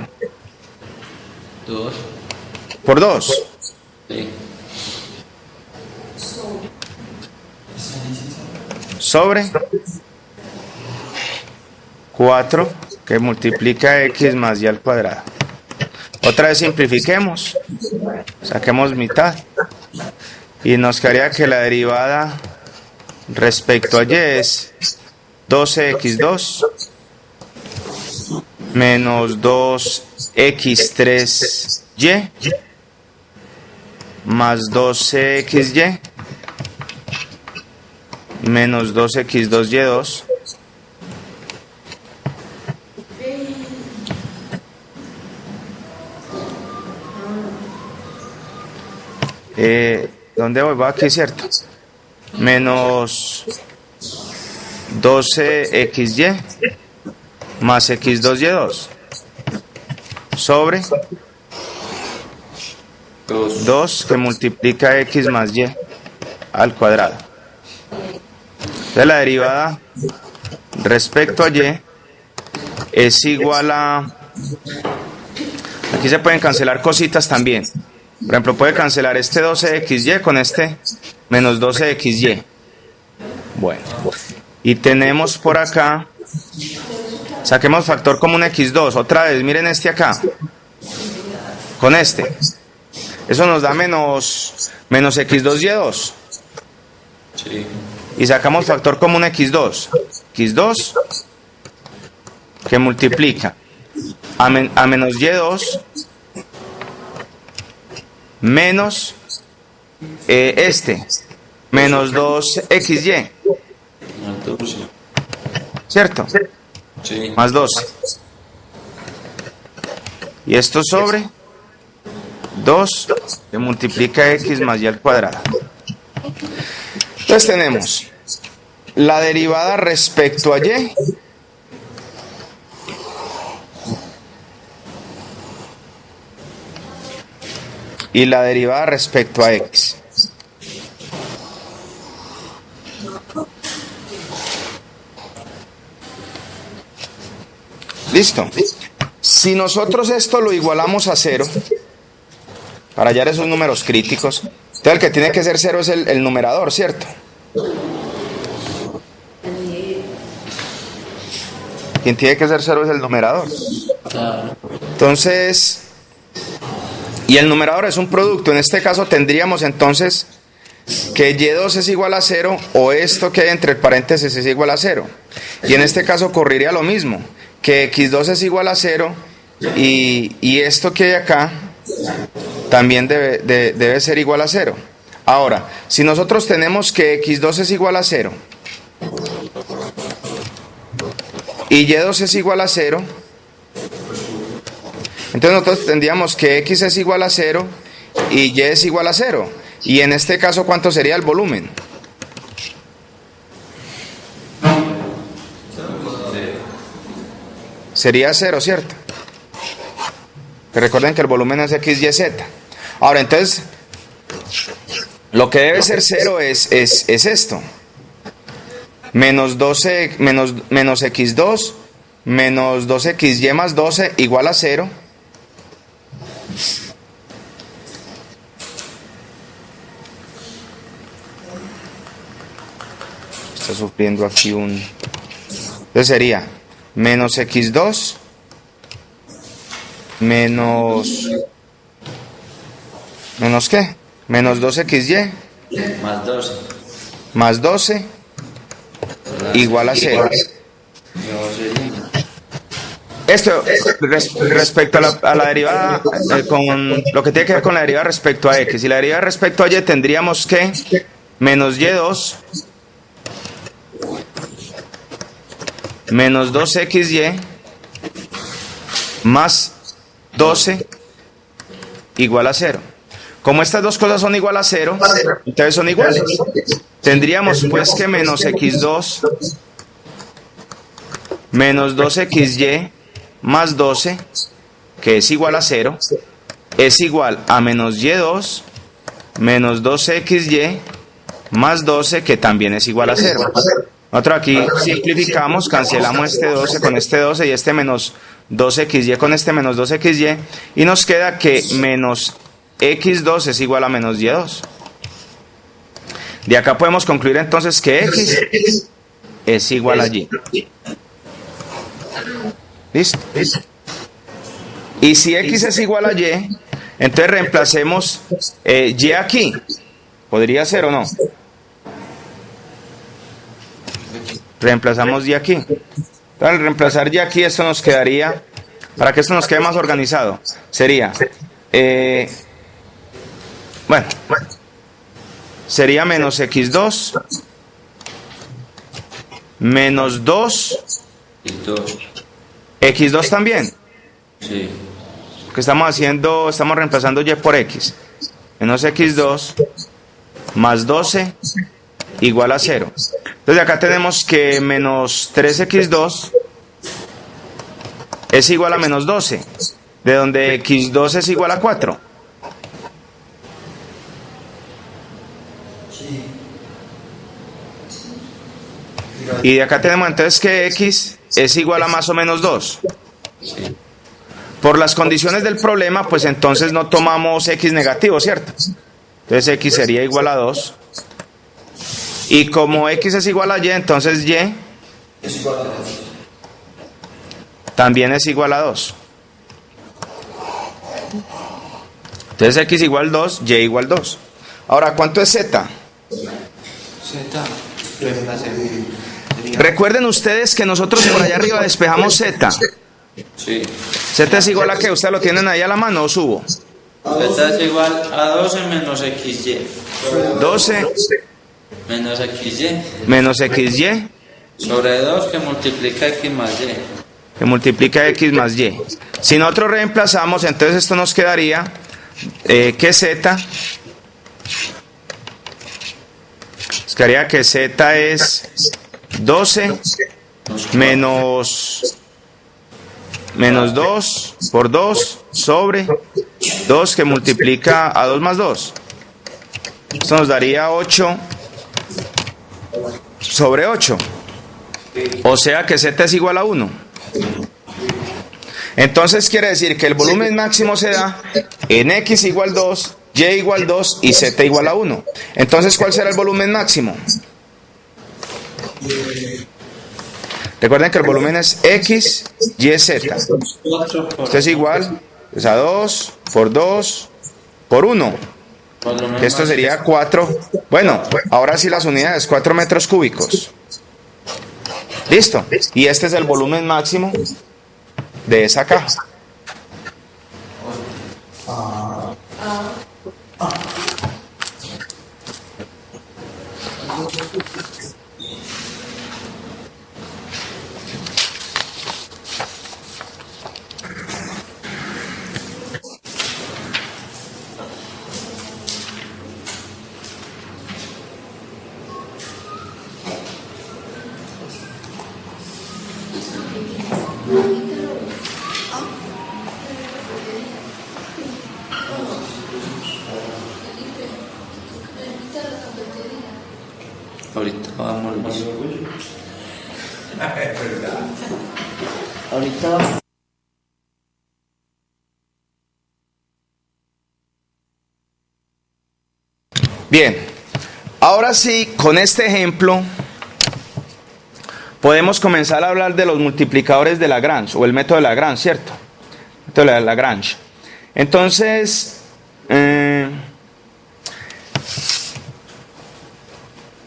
2. 2. Sí. Sobre 4 que multiplica x más y al cuadrado. Otra vez simplifiquemos. Saquemos mitad. Y nos quedaría que la derivada respecto a y es 12x2 menos 2x3y más 12xy menos 2x2y2 ¿dónde voy? Va aquí, ¿cierto? menos 12xy más x2y2 sobre 2 que multiplica x más y al cuadrado. Entonces la derivada respecto a y es igual a... Aquí se pueden cancelar cositas también. Por ejemplo, puede cancelar este 12xy con este menos 12xy. Bueno, y tenemos por acá, saquemos factor común x2. Otra vez, miren este acá. Con este. Eso nos da menos x2y2. Sí. Y sacamos factor común x2. x2 que multiplica a menos y2 menos menos 2xy. Más 12. ¿Cierto? Sí. Más 12. Y esto sobre 2 que multiplica x más y al cuadrado. Entonces tenemos la derivada respecto a y y la derivada respecto a x. ¿Listo? Si nosotros esto lo igualamos a 0, para hallar esos números críticos, entonces el que tiene que ser 0 es el numerador, ¿cierto? Quien tiene que ser 0 es el numerador. Claro. Entonces, y el numerador es un producto. En este caso tendríamos entonces que y2 es igual a 0 o esto que hay entre paréntesis es igual a 0. Y en este caso ocurriría lo mismo, que x2 es igual a 0 y esto que hay acá también debe ser igual a 0. Ahora, si nosotros tenemos que x2 es igual a 0 y y2 es igual a 0, entonces nosotros tendríamos que x es igual a 0 y y es igual a 0. Y en este caso, ¿cuánto sería el volumen? Sería 0, ¿cierto? Pero recuerden que el volumen es x, y, z. Ahora, entonces, lo que debe ser 0 es esto. Menos 12, menos x2, menos 2xy más 12 igual a 0. Está sufriendo aquí un... Entonces sería menos x2 menos... ¿Menos qué? Menos 2xy Más 12. más 12 igual a 0. Esto respecto a la derivada, con lo que tiene que ver con la derivada respecto a x. Y la derivada respecto a y tendríamos que menos y2 menos 2xy más 12 igual a 0. Como estas dos cosas son igual a 0, entonces son iguales. Tendríamos pues que menos x2 menos 2xy más 12, que es igual a 0, es igual a menos y2 menos 2xy más 12, que también es igual a 0. Nosotros aquí simplificamos, cancelamos este 12 con este 12 y este menos 2xy con este menos 2xy, y nos queda que menos x2 es igual a menos y2. De acá podemos concluir entonces que x es igual a y. ¿Listo? Y si x es igual a y, entonces reemplacemos y aquí. ¿Podría ser o no? Reemplazamos y aquí. Entonces, al reemplazar y aquí, esto nos quedaría, para que esto nos quede más organizado, sería, bueno, sería menos x2 menos 2 Y 2. x2 también, Sí. porque estamos reemplazando y por x, menos x2 más 12 igual a 0. Entonces acá tenemos que menos 3x2 es igual a menos 12, de donde x2 es igual a 4. Y de acá tenemos entonces que x es igual a más o menos 2. Por las condiciones del problema, pues entonces no tomamos x negativo, ¿cierto? Entonces x sería igual a 2. Y como x es igual a y, entonces y Es igual a 2. también es igual a 2. Entonces x igual 2, y igual 2. Ahora, ¿cuánto es z? Recuerden ustedes que nosotros por allá arriba despejamos z. Sí. Z es igual a ¿qué? ¿Ustedes lo tienen ahí a la mano o subo? Z es igual a 12 menos XY. 12 Menos XY. menos xy, Sobre 2 que multiplica X más Y. que multiplica x más y. Si nosotros reemplazamos, entonces esto nos quedaría que z, nos quedaría que z es 12 menos 2 por 2 sobre 2 que multiplica a 2 más 2. Esto nos daría 8 sobre 8. O sea que z es igual a 1. Entonces quiere decir que el volumen máximo se da en x igual 2, y igual 2 y z igual a 1. Entonces, ¿cuál será el volumen máximo? Recuerden que el volumen es x, y, z. 4 por Esto es igual pues, a 2 por 2 por 1. volumen Esto sería 4. Bueno, ahora sí las unidades, 4 metros cúbicos. Listo. Y este es el volumen máximo de esa caja. Ahorita vamos. Es verdad. Ahorita vamos. Bien, ahora sí, con este ejemplo, podemos comenzar a hablar de los multiplicadores de Lagrange, o el método de Lagrange, ¿cierto? El método de Lagrange. Entonces,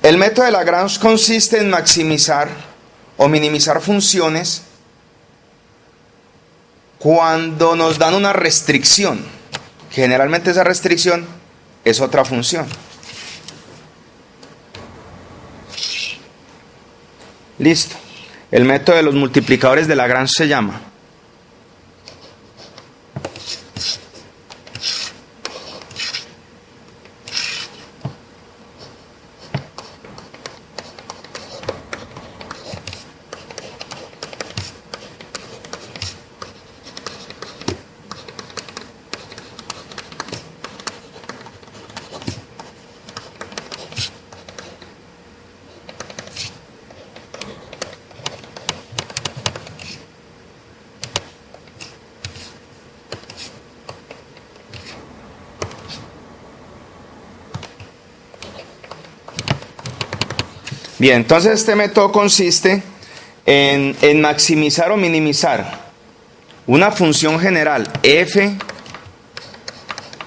el método de Lagrange consiste en maximizar o minimizar funciones cuando nos dan una restricción. Generalmente esa restricción es otra función. Listo. El método de los multiplicadores de Lagrange se llama. Bien, entonces este método consiste en maximizar o minimizar una función general f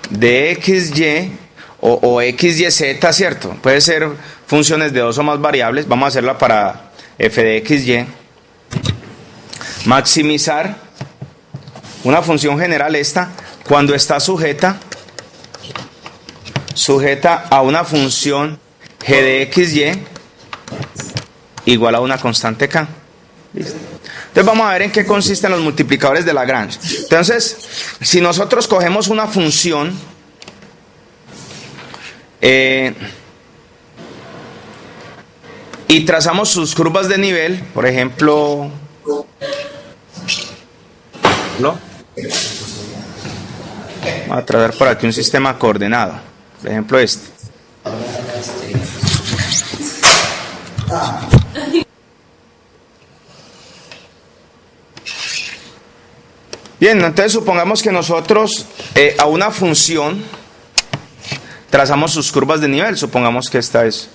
de xy o xyz, ¿cierto? Puede ser funciones de dos o más variables. Vamos a hacerla para f de xy. Maximizar una función general esta cuando está sujeta a una función g de xy igual a una constante k. ¿Listo? Entonces vamos a ver en qué consisten los multiplicadores de Lagrange. Entonces, si nosotros cogemos una función y trazamos sus curvas de nivel, por ejemplo, ¿no? Vamos a trazar por aquí un sistema coordenado, por ejemplo este. Bien, entonces supongamos que nosotros a una función trazamos sus curvas de nivel. Supongamos que esta es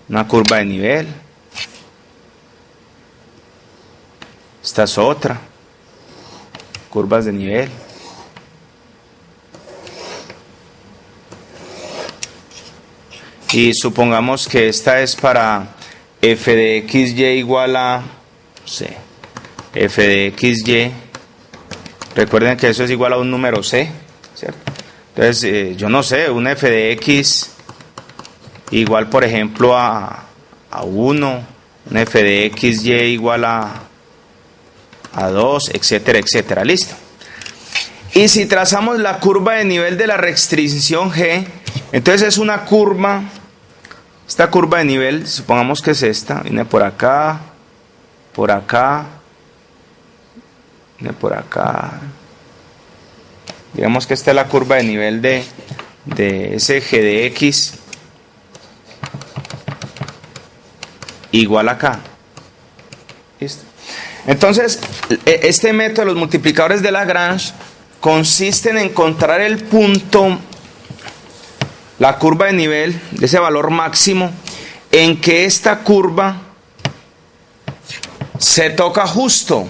una curva de nivel. Esta es otra. Curvas de nivel. Y supongamos que esta es para f de xy igual a, no sé, f de xy. Recuerden que eso es igual a un número c, ¿cierto? Entonces, yo no sé, un f de x igual, por ejemplo, a 1, un f de xy igual a 2, etcétera, etcétera. Listo. Y si trazamos la curva de nivel de la restricción g, entonces es una curva, esta curva de nivel, supongamos que es esta, viene por acá, viene por acá. Digamos que esta es la curva de nivel de ese g de x igual acá. ¿Listo? Entonces, este método de los multiplicadores de Lagrange consiste en encontrar el punto, la curva de nivel de ese valor máximo, en que esta curva se toca justo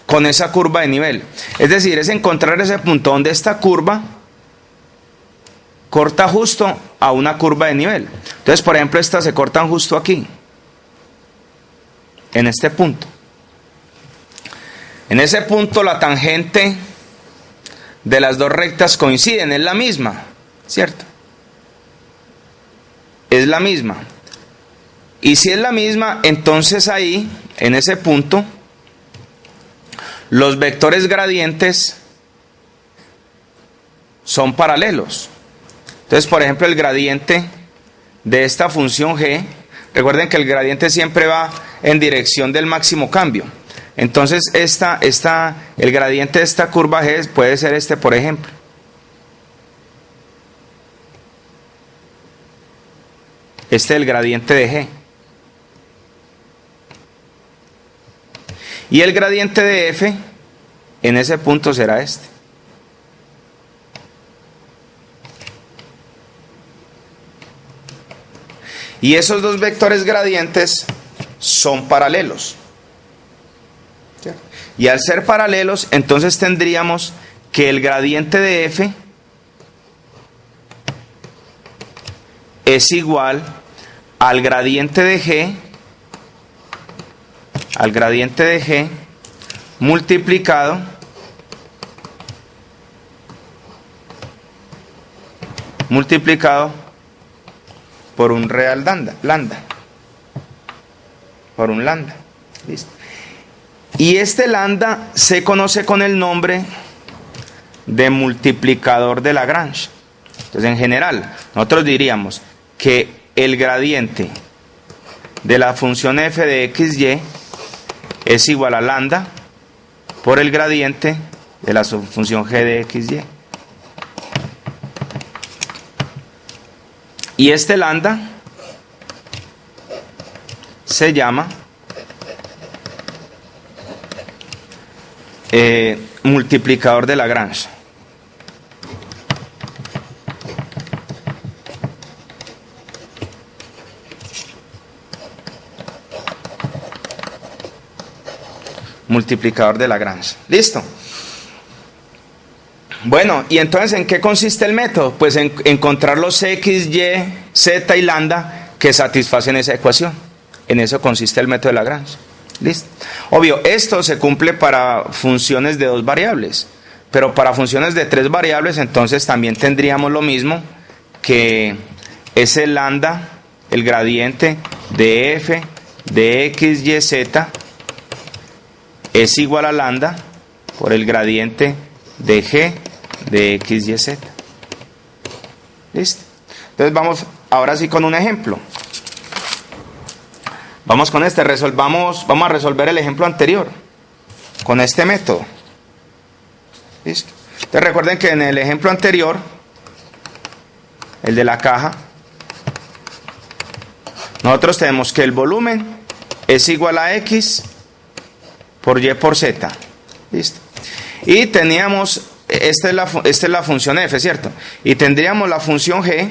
con esa curva de nivel. Es decir, es encontrar ese punto donde esta curva corta justo a una curva de nivel. Entonces, por ejemplo, estas se cortan justo aquí, en este punto. En ese punto la tangente de las dos rectas coinciden, es la misma, ¿cierto? Es la misma. Y si es la misma, entonces ahí, en ese punto, los vectores gradientes son paralelos. Entonces, por ejemplo, el gradiente de esta función g, recuerden que el gradiente siempre va en dirección del máximo cambio. Entonces, el gradiente de esta curva g puede ser este, por ejemplo. Este es el gradiente de g. Y el gradiente de f en ese punto será este. Y esos dos vectores gradientes son paralelos. Y al ser paralelos, entonces tendríamos que el gradiente de f es igual al gradiente de g multiplicado por un real lambda, por un lambda. ¿Listo? Y este lambda se conoce con el nombre de multiplicador de Lagrange. Entonces, en general, nosotros diríamos que el gradiente de la función f de xy es igual a lambda por el gradiente de la función g de xy. Y este lambda se llama multiplicador de Lagrange. Multiplicador de Lagrange. ¿Listo? Bueno, ¿y entonces en qué consiste el método? Pues en encontrar los x, y, z y lambda que satisfacen esa ecuación. En eso consiste el método de Lagrange. ¿Listo? Obvio, esto se cumple para funciones de 2 variables, pero para funciones de 3 variables entonces también tendríamos lo mismo, que ese lambda, el gradiente de f de x, y, z es igual a lambda por el gradiente de g de x, y, z. ¿Listo? Entonces vamos ahora sí con un ejemplo. Vamos con este, vamos a resolver el ejemplo anterior con este método. ¿Listo? Entonces recuerden que en el ejemplo anterior, el de la caja, nosotros tenemos que el volumen es igual a X por Y por Z. ¿Listo? Y teníamos, esta es la función F, ¿cierto? Y tendríamos la función G,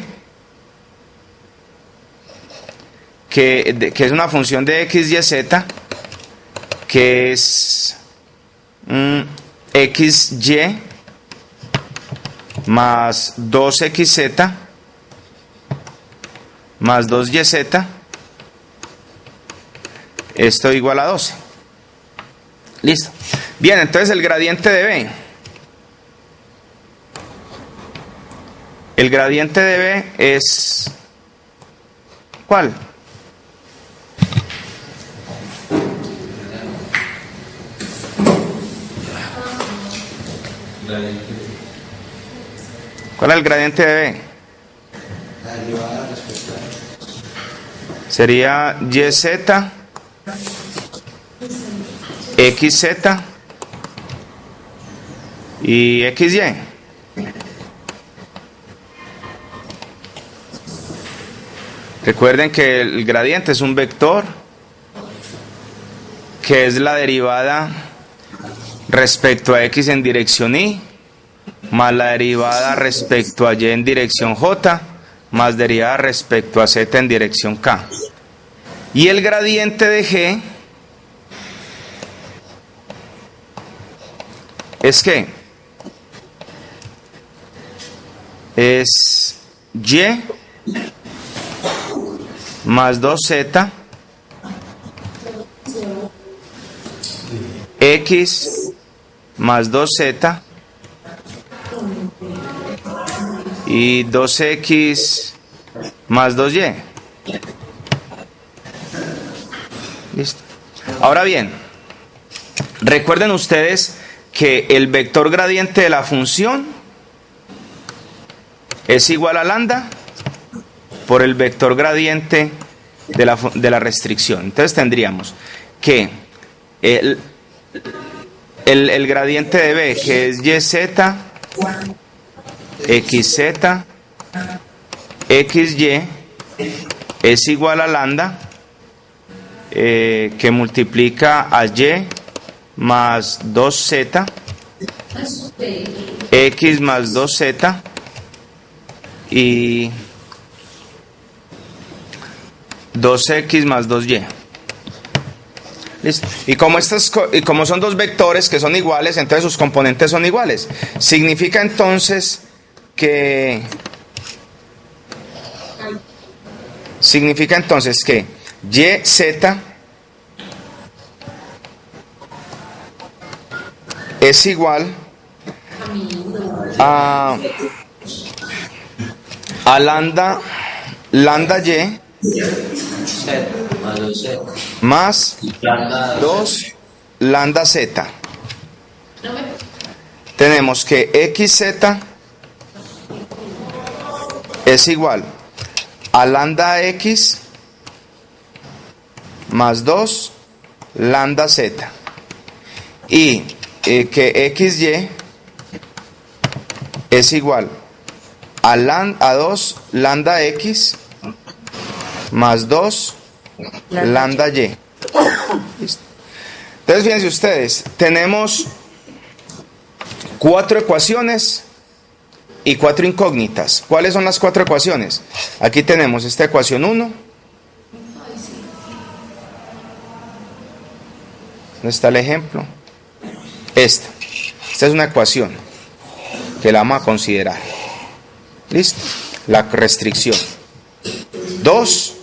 que es una función de X, Y, Z, que es XY más 2XZ más 2YZ, esto igual a 12. Listo. Bien, entonces el gradiente de B. El gradiente de B es... ¿cuál? ¿Cuál es el gradiente de B? Sería YZ, XZ y XY. Recuerden que el gradiente es un vector que es la derivada respecto a X en dirección Y, más la derivada respecto a Y en dirección J, más derivada respecto a Z en dirección K. Y el gradiente de G es que es Y más 2Z X más 2Z y 2X más 2Y. Listo. Ahora bien, recuerden ustedes que el vector gradiente de la función es igual a lambda por el vector gradiente de la restricción. Entonces tendríamos que el gradiente de B, que es YZ, XZ, XY, es igual a lambda, que multiplica a Y más 2Z, X más 2Z y 2X más 2Y. ¿Listo? Y como son dos vectores que son iguales, entonces sus componentes son iguales. Significa entonces que YZ es igual a lambda Y más 2 lambda Z. Tenemos que XZ es igual a lambda X más 2 lambda Z. Y que XY es igual a 2 lambda X más 2 lambda Y. ¿Listo? Entonces fíjense ustedes, tenemos 4 ecuaciones y 4 incógnitas. ¿Cuáles son las 4 ecuaciones? Aquí tenemos esta ecuación 1. ¿Dónde está el ejemplo? Esta es una ecuación que la vamos a considerar. ¿Listo? La restricción. 2,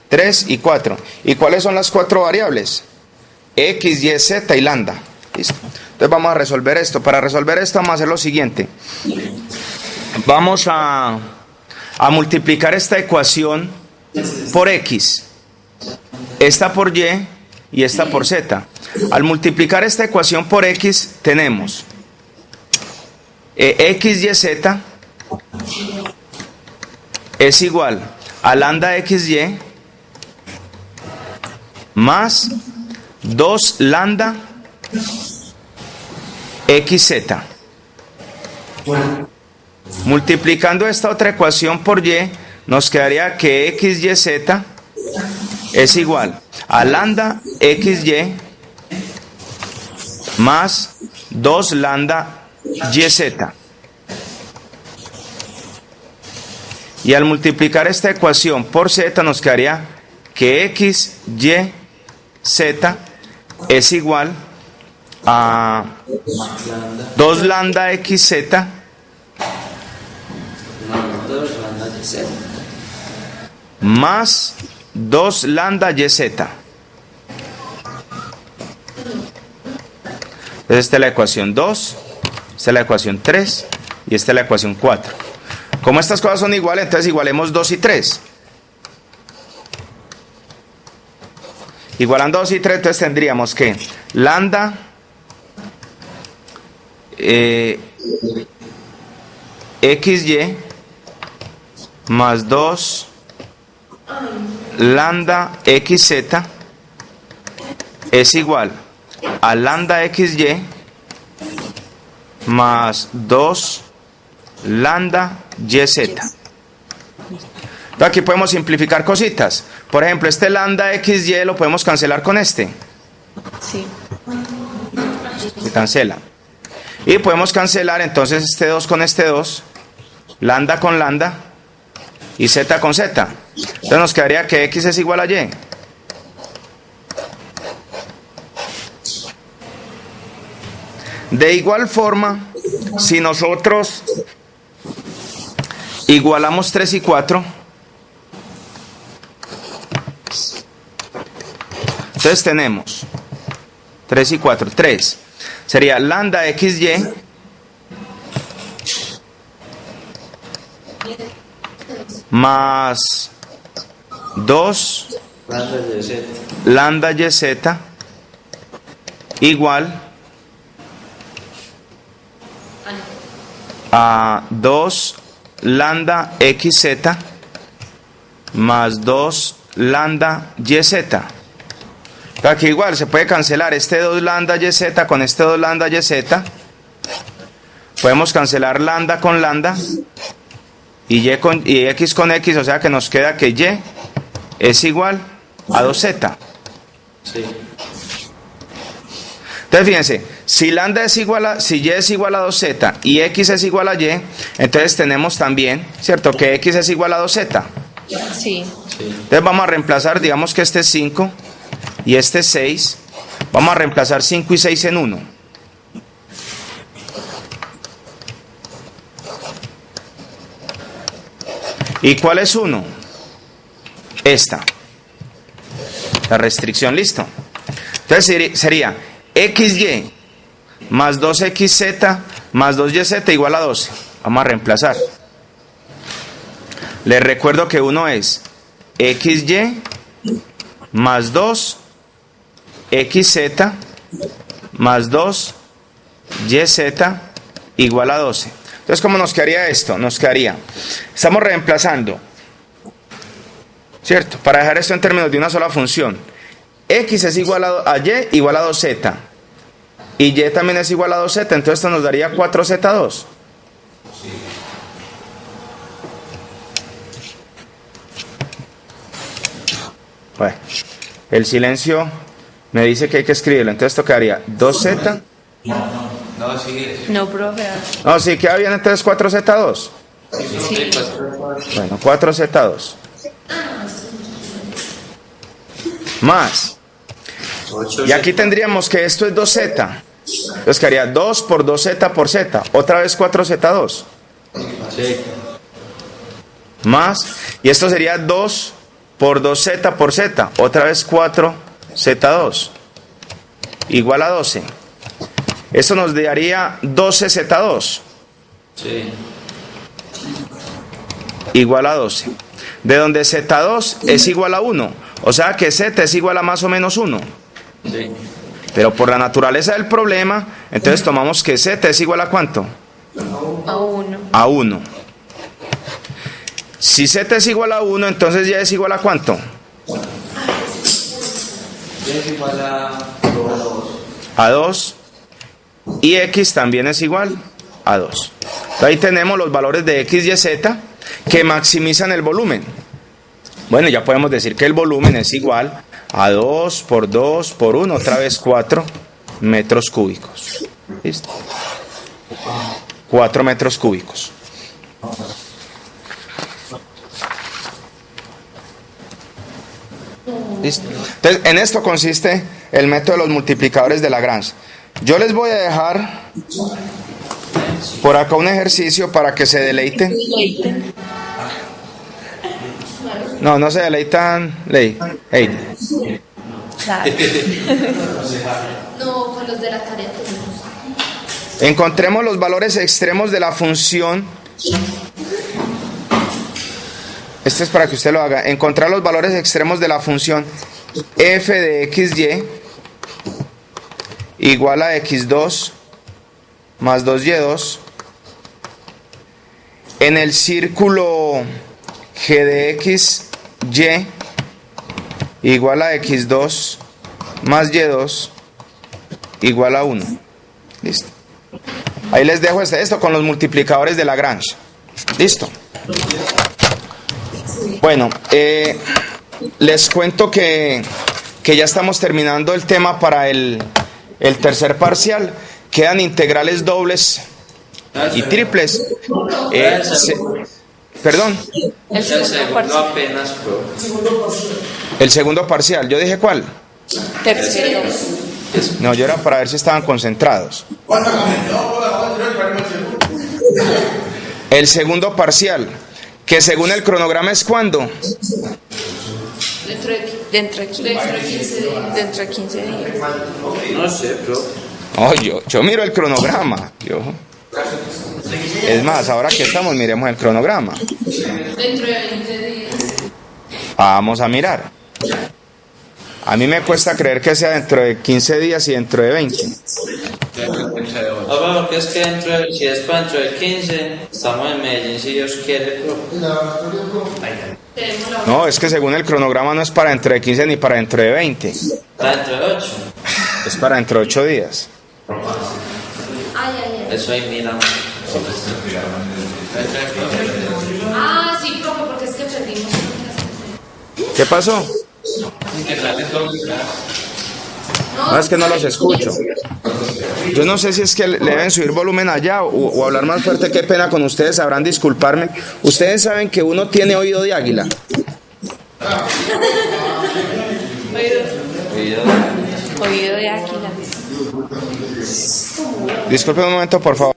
3 y 4. ¿Y cuáles son las 4 variables? X, Y, Z y lambda. ¿Listo? Entonces vamos a resolver esto. Para resolver esto vamos a hacer lo siguiente. Vamos a multiplicar esta ecuación por X, esta por Y y esta por Z. Al multiplicar esta ecuación por X tenemos X, Y, Z es igual a lambda XY más 2 lambda xz. Multiplicando esta otra ecuación por y, nos quedaría que xyz es igual a lambda xy más 2 lambda yz. Y al multiplicar esta ecuación por z nos quedaría que xyz es igual a 2 lambda xz más 2 lambda yz. Entonces esta es la ecuación 2, esta es la ecuación 3 y esta es la ecuación 4. Como estas cosas son iguales, entonces igualemos 2 y 3. Igualando 2 y 3, entonces tendríamos que lambda xy más 2 lambda xz es igual a lambda xy más 2 lambda yz. Entonces aquí podemos simplificar cositas. Por ejemplo, este lambda xy lo podemos cancelar con este. Sí. Se cancela. Y podemos cancelar entonces este 2 con este 2, lambda con lambda y z con z. Entonces nos quedaría que x es igual a y. De igual forma, si nosotros igualamos 3 y 4, entonces tenemos 3 y 4, 3 sería lambda xy más 2 lambda yz igual a 2 lambda xz más 2 lambda yz. Aquí igual se puede cancelar este 2 lambda yz con este 2 lambda yz. Podemos cancelar lambda con lambda y x con x, o sea que nos queda que y es igual a 2z. Sí. Entonces fíjense, si lambda es igual a, si y es igual a 2z y x es igual a y, entonces tenemos también, ¿cierto?, que x es igual a 2z. Sí. Entonces vamos a reemplazar, digamos que este es 5 y este es 6. Vamos a reemplazar 5 y 6 en 1. ¿Y cuál es 1? Esta. La restricción, listo. Entonces sería xy más 2xz más 2yz igual a 12. Vamos a reemplazar. Les recuerdo que 1 es xy más 2xz más 2yz igual a 12. Entonces, ¿cómo nos quedaría esto? Nos quedaría, estamos reemplazando, ¿cierto? Para dejar esto en términos de una sola función. X es igual a y igual a 2z. Y y también es igual a 2z, entonces esto nos daría 4z2. Bueno, el silencio me dice que hay que escribirlo, entonces esto quedaría 2z. No, sigue. No, profe. No, sí, queda bien, entonces 4z2. Sí. Bueno, 4z2. Más. Y aquí tendríamos que esto es 2z. Entonces quedaría 2 por 2z por z. Otra vez 4z2. Sí. Más. Y esto sería 2 por 2z por z. Otra vez 4z2. Igual a 12. Eso nos daría 12z2. Sí. Igual a 12. De donde z2 es igual a 1. O sea que z es igual a más o menos 1. Sí. Pero por la naturaleza del problema, entonces tomamos que z es igual a ¿cuánto? A 1. A 1. Si z es igual a 1, entonces y es igual a ¿cuánto? Y es igual a 2. a 2 y x también es igual a 2. Ahí tenemos los valores de x, y, z que maximizan el volumen. Bueno, ya podemos decir que el volumen es igual a 2 por 2 por 1, otra vez 4 metros cúbicos. ¿Listo? 4 metros cúbicos. ¿Listo? Entonces, en esto consiste el método de los multiplicadores de Lagrange. Yo les voy a dejar por acá un ejercicio para que se deleiten. No, no se deleitan. Claro. No, con los de la tarea tenemos. Encontremos los valores extremos de la función. Este es para que usted lo haga. Encontrar los valores extremos de la función f de xy igual a x2 más 2y2 en el círculo g de xy igual a x2 más y2 igual a 1. Listo. Ahí les dejo esto con los multiplicadores de Lagrange. Listo. Bueno, les cuento que ya estamos terminando el tema para el tercer parcial. Quedan integrales dobles y triples. Perdón. El segundo apenas, pro. El segundo parcial. ¿Yo dije cuál? Tercero. No, yo era para ver si estaban concentrados. El segundo parcial, que según el cronograma es ¿cuándo? Dentro de 15 días. Dentro de 15 días. No sé, pro. Oh, yo miro el cronograma. Es más, ahora que estamos, miremos el cronograma. Dentro de 20 días. Vamos a mirar. A mí me cuesta creer que sea dentro de 15 días y dentro de 20. Porque es que si es para dentro de 15, estamos en Medellín, si Dios quiere, pro. No, es que según el cronograma no es para dentro de 15 ni para dentro de 20. Para dentro de 8. Es para dentro de 8 días. Ay. Eso ahí mira. Ah, sí, profe, porque es que perdimos. ¿Qué pasó? No, es que no los escucho. Yo no sé si es que le deben subir volumen allá o hablar más fuerte. Qué pena con ustedes, sabrán disculparme. Ustedes saben que uno tiene oído de águila. Oído de águila. Disculpen un momento, por favor.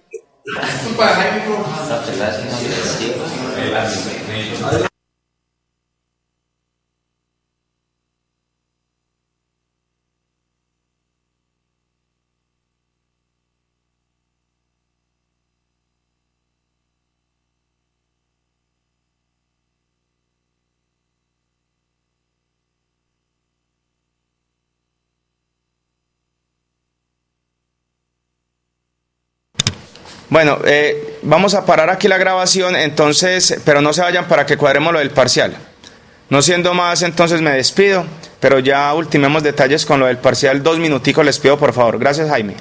Bueno, vamos a parar aquí la grabación, entonces, pero no se vayan para que cuadremos lo del parcial. No siendo más, entonces me despido, pero ya ultimemos detalles con lo del parcial. 2 minuticos les pido, por favor. Gracias, Jaime.